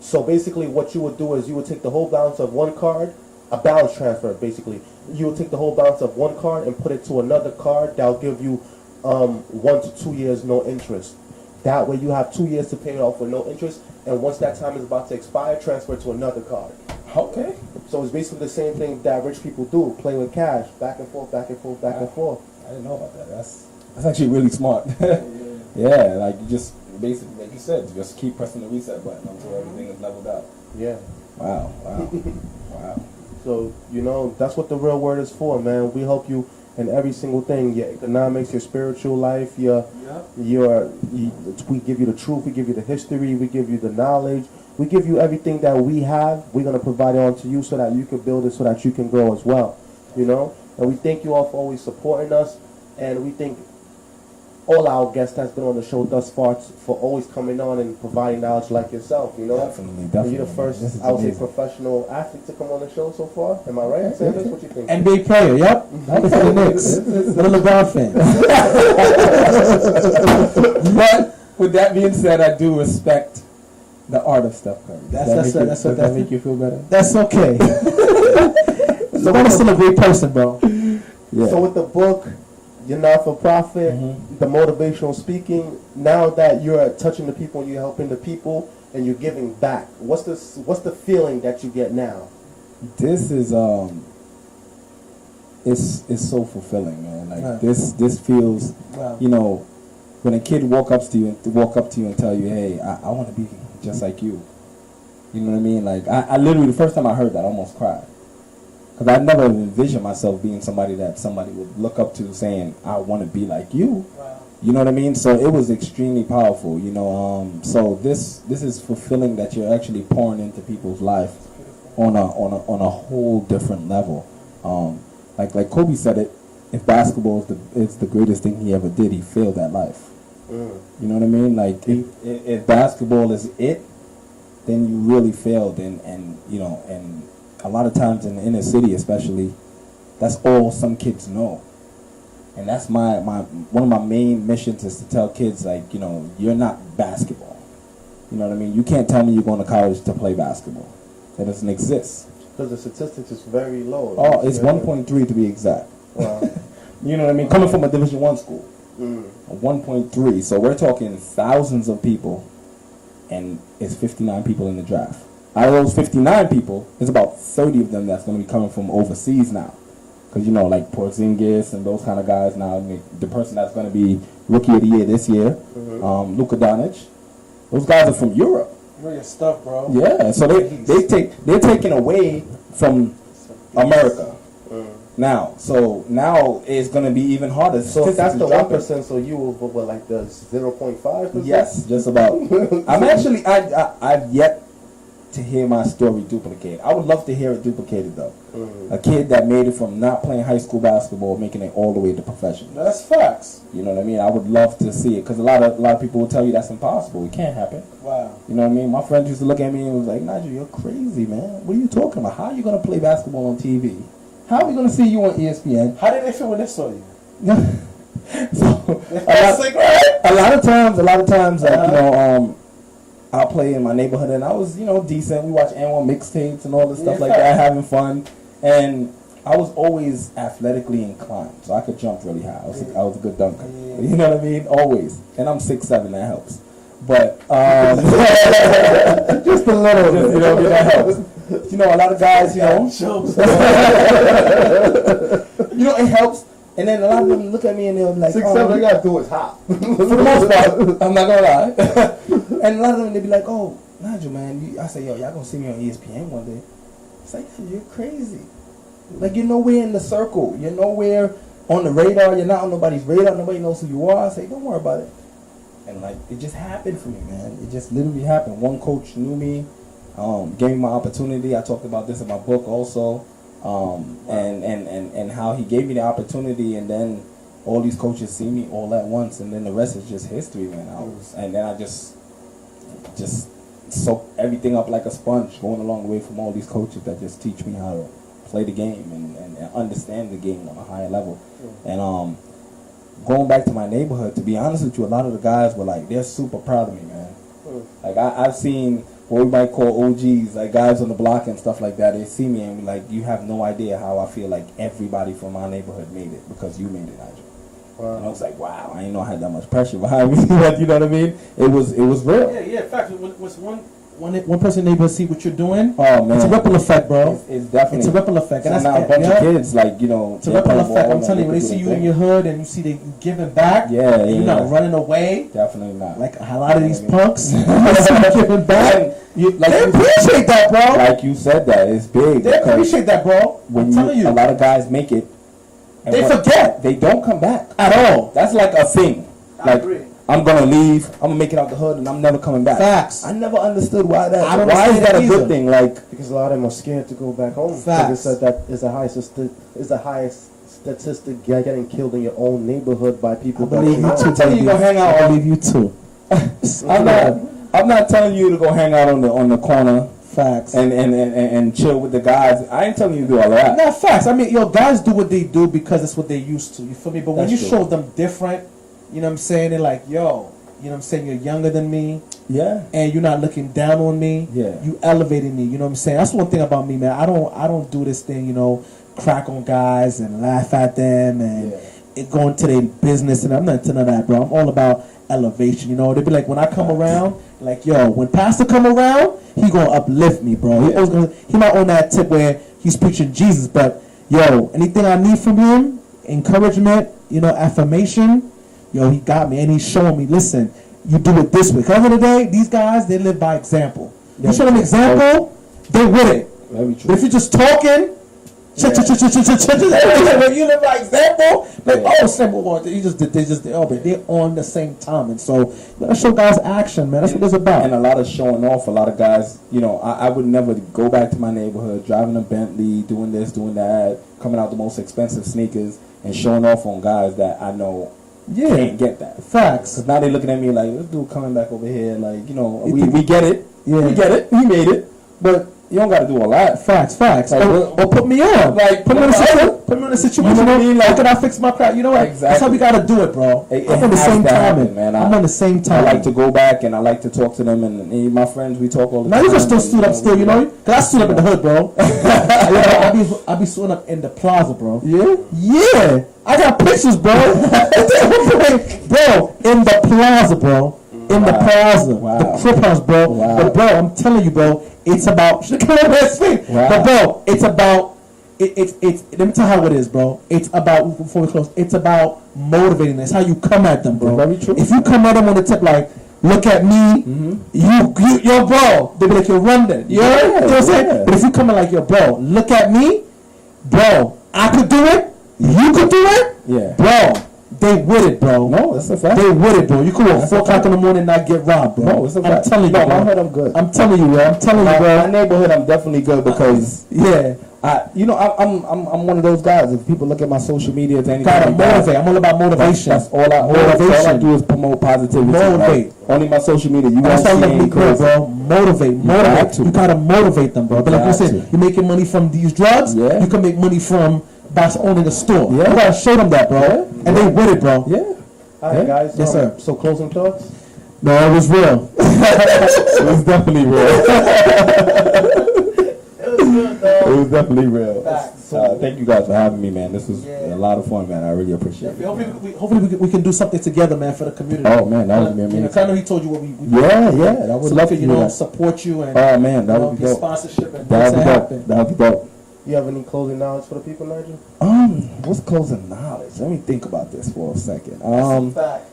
So basically what you would do is you would take the whole balance of one card, a balance transfer basically. You would take the whole balance of one card and put it to another card that'll give you 1 to 2 years no interest. That way you have 2 years to pay it off with no interest, and once that time is about to expire, transfer to another card. Okay. So it's basically the same thing that rich people do, play with cash, back and forth, back and forth, back and forth. I didn't know about that. That's actually really smart. Yeah, like you just basically, like you said, just keep pressing the reset button until everything is leveled out. Yeah. Wow. Wow. So, you know, that's what the real word is for, man. We help you in every single thing, your economics, your spiritual life, we give you the truth, we give you the history, we give you the knowledge, we give you everything that we have. We're going to provide it on to you so that you can build it, so that you can grow as well, you know. And we thank you all for always supporting us, and we thank all our guests that's been on the show thus far for always coming on and providing knowledge like yourself, you know. Definitely. You're the first, I would say, professional athlete to come on the show so far. Am I right? Sanders, what you think? NBA player, yep. That was for the Knicks. For the LeBron fans. But with that being said, I do respect the art of Steph Curry. Does that make you feel better? That's okay. So I'm still a great person, bro. Yeah. So with the book, you're not for profit, the motivational speaking, now that you're touching the people and you're helping the people and you're giving back, what's the feeling that you get now? This is it's so fulfilling, man. Like this feels, you know, when a kid walk up to you and tell you, hey, I want to be just like you. You know what I mean? Like I literally, the first time I heard that, I almost cried. Because I never envisioned myself being somebody that somebody would look up to saying, I want to be like you. Wow. You know what I mean? So it was extremely powerful, you know. So this is fulfilling that you're actually pouring into people's life on a whole different level. Like Kobe said it, if basketball is the greatest thing he ever did, he failed at life. You know what I mean? Like if basketball is it, then you really failed, and you know, and a lot of times in the inner city especially, that's all some kids know. And that's my one of my main missions is to tell kids, like, you know, you're not basketball. You know what I mean? You can't tell me you're going to college to play basketball. That doesn't exist. Because the statistics is very low. Oh, it's 1.3 to be exact. Wow. You know what I mean? Coming from a Division I school. 1.3. So we're talking thousands of people, and it's 59 people in the draft. Out of those 59 people, there's about 30 of them that's going to be coming from overseas now. Because, you know, like Porzingis and those kind of guys now, the person that's going to be Rookie of the Year this year, Luka Doncic, those guys are from Europe. Know your stuff, bro. Yeah, so they're taking away from America. Now it's going to be even harder. So if that's the 1%, so you will what, like the 0.5%? Yes, just about. I've yet to hear my story duplicated. I would love to hear it duplicated though. A kid that made it from not playing high school basketball, making it all the way to professional. That's facts. You know what I mean? I would love to see it because a lot of people will tell you that's impossible. It can't happen. Wow. You know what I mean? My friends used to look at me and was like, "Nigel, you're crazy, man. What are you talking about? How are you gonna play basketball on TV? How are we gonna see you on ESPN?" How did they feel when they saw you? So a lot of times, like, you know, I'll play in my neighborhood, and I was, you know, decent. We watch N1 mixtapes and all this stuff like that, having fun. And I was always athletically inclined, so I could jump really high. I was a good dunker. You know what I mean? Always. And I'm 6'7", that helps. But Just a little bit. you know, that helps. You know, a lot of guys, you know, you know, it helps. And then a lot of them look at me and they'll be like, 6, 7, I gotta do is hop. for the most part, I'm not gonna lie. And a lot of them, they be like, oh, Nigel, man, I say, yo, y'all gonna see me on ESPN one day. It's like, you're crazy. Like, you're nowhere in the circle. You're nowhere on the radar. You're not on nobody's radar. Nobody knows who you are. I say, don't worry about it. And, like, it just happened for me, man. It just literally happened. One coach knew me, gave me my opportunity. I talked about this in my book also. And how he gave me the opportunity, and then all these coaches see me all at once, and then the rest is just history, man. And then I just soak everything up like a sponge, going a long way from all these coaches that just teach me how to play the game and understand the game on a higher level. And going back to my neighborhood, to be honest with you, a lot of the guys were like, they're super proud of me, man. Like I've seen what we might call OGs, like guys on the block and stuff like that. They see me and be like, you have no idea how I feel like everybody from my neighborhood made it because you made it, Nigel. Wow. And I was like, wow, I didn't know I had that much pressure behind me. But you know what I mean? It was real. Yeah, in fact, was one person in the neighborhood see what you're doing. Oh man, it's a ripple effect, bro. It's definitely. It's a ripple effect. And now a bunch of kids, like, you know, it's a ripple effect. I'm telling you, when they see you in your hood and you see they giving back, yeah, you're not running away. Definitely not. Like a lot of these punks, giving back. They appreciate that, bro. Like you said, that it's big. They appreciate that, bro. I'm telling you, a lot of guys make it. They forget. They don't come back at all. That's like a thing. I agree. I'm gonna leave. I'm gonna make it out the hood, and I'm never coming back. Facts. I never understood why that. I don't why is that a either. good thing? Like, Because a lot of them are scared to go back home. Facts. Because that is the highest statistic getting killed in your own neighborhood by people. I believe you too. I'm telling you, go hang out. I believe you too. I'm not telling you to go hang out on the corner. Facts. And chill with the guys. I ain't telling you to do all that. Not facts. I mean, yo, guys do what they do because it's what they used to. You feel me? But when you show them different, you know what I'm saying? They're like, yo, you know what I'm saying? You're younger than me. Yeah. And you're not looking down on me. Yeah. You elevating me. You know what I'm saying? That's one thing about me, man. I don't do this thing, you know, crack on guys and laugh at them and it go into their business, and I'm not into none of that, bro. I'm all about elevation. You know, they be like, when I come around, like, yo, when Pastor come around, he gonna uplift me, bro. He might own that tip where he's preaching Jesus, but yo, anything I need from him, encouragement, you know, affirmation, yo, he got me, and he's showing me, listen, you do it this way. Because at the end of the day, these guys, they live by example. You show them example, they with it. Very true. But if you're just talking, you live by example, like, oh, simple one. They but they're on the same time, and so you gotta show guys action, man. That's what it's about. And a lot of showing off. A lot of guys, you know, I would never go back to my neighborhood, driving a Bentley, doing this, doing that, coming out the most expensive sneakers, and showing off on guys that I know can't get that. Facts. Because now they looking at me like, this dude coming back over here, like, you know, we get it, we get it, we made it, but you don't got to do all that. Facts. Like, or put me on. Like, put me in a situation. You know what I mean? Like, how can I fix my crap? You know what? Exactly. That's how we got to do it, bro. I'm on the same time, man. I'm on the same time. I like to go back and I like to talk to them, and my friends, we talk all the time. Now you can still stood up still, you know? Because I stood up in the hood, bro. I be stood up in the plaza, bro. Yeah. I got pictures, bro. Bro, in the plaza, bro. In the plaza. The Crip House, bro. But, bro, I'm telling you, bro, it's about... But, bro, it's about... It's let me tell you how it is, bro. It's about, before we close, it's about motivating them. It's how you come at them, bro. Very true. If you come at them on the tip like, look at me, yo, bro, they be like, you're running. You know what I'm saying? But if you come in like, yo, bro, look at me, bro, I could do it, you could do it, bro. They with it, bro. No, that's a fact. They with it, bro. You could walk 4 o'clock in the morning and not get robbed, bro. No, it's a fact. I'm telling you, bro. My neighborhood, I'm good. I'm telling you, bro. My neighborhood, I'm definitely good because I'm one of those guys. If people look at my social media, anything gotta motivate. I'm all about motivation. That's all I do is promote positivity. Motivate. Right? Only my social media. You that's won't why see me good, bro. Motivate. You gotta motivate them, bro. But like you said, you're making money from these drugs. Yeah. You can make money from by owning a store. Yeah. You gotta show them that, bro. And they with it, bro. Yeah. All right, guys. Yes, sir. So closing thoughts? No, it was real. It was definitely real. It It was definitely real. Facts. Thank you guys for having me, man. This was a lot of fun, man. I really appreciate it. Hopefully we can do something together, man, for the community. Oh man, that would be amazing. I know he told you what we Yeah, that would so love we to could, do that. support you and Oh man, that would be get dope. sponsorship and That make would it be happen. dope. That would be dope. You have any closing knowledge for the people, Nigel? What's closing knowledge? Let me think about this for a second. Fact.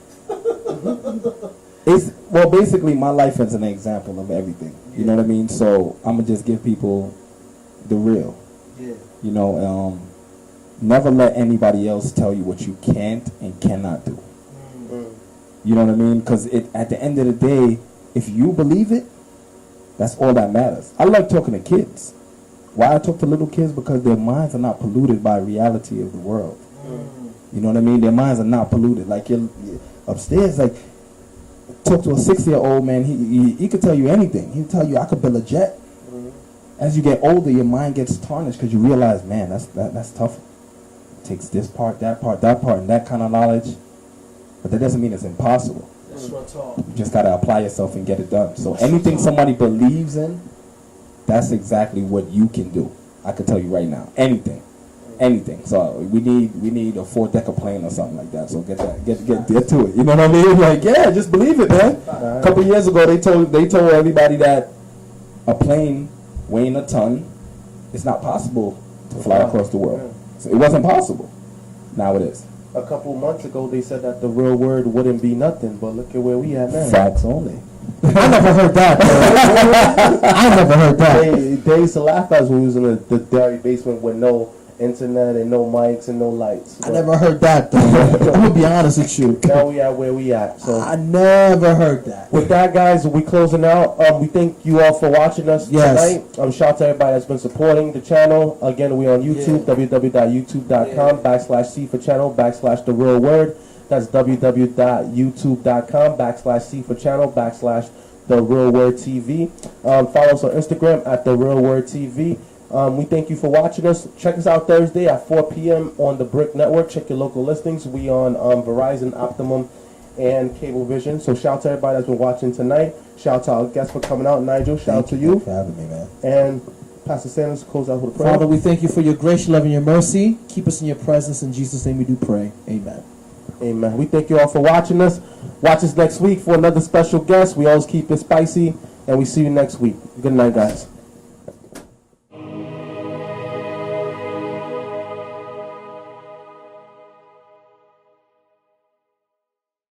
It's basically my life is an example of everything. You know what I mean? So I'm gonna just give people the real. Yeah. You know, never let anybody else tell you what you can't and cannot do. You know what I mean? Because at the end of the day, if you believe it, that's all that matters. I love talking to kids. Why I talk to little kids? Because their minds are not polluted by reality of the world. You know what I mean? Their minds are not polluted. Like you're upstairs, like talk to a 6-year-old man. He could tell you anything. He'll tell you, I could build a jet. As you get older, your mind gets tarnished because you realize, man, that's tough. It takes this part, that part, and that kind of knowledge. But that doesn't mean it's impossible. That's real talk. You just gotta apply yourself and get it done. So anything somebody believes in, that's exactly what you can do. I can tell you right now, anything. So we need a 4-decker plane or something like that. So get to it. You know what I mean? Like, yeah, just believe it, man. A couple years ago, they told everybody that a plane weighing a ton, it's not possible to fly across the world. So it wasn't possible. Now it is. A couple months ago, they said that the real word wouldn't be nothing, but look at where we at now. Facts only. I never heard that. I never heard that. They used to laugh at us when we was in the dairy basement with no internet and no mics and no lights. I never heard that, though. I'm gonna be honest with you. Now we at where we at. So I never heard that. with that, guys, we closing out. We thank you all for watching us Yes. tonight. Shout out to everybody that's been supporting the channel. Again, we on YouTube, www.youtube.com/C for channel /The Real Word. That's www.youtube.com/C for channel /The Real Word TV. Follow us on Instagram at The Real Word TV. We thank you for watching us. Check us out Thursday at 4 p.m. on the Brick Network. Check your local listings. We on Verizon, Optimum, and Cablevision. So shout out to everybody that's been watching tonight. Shout out to our guests for coming out. Nigel, shout out to you. for having me, man. And Pastor Sanders, close out with a prayer. Father, we thank you for your grace, your love, and your mercy. Keep us in your presence. In Jesus' name we do pray. Amen. Amen. We thank you all for watching us. Watch us next week for another special guest. We always keep it spicy. And we see you next week. Good night, guys.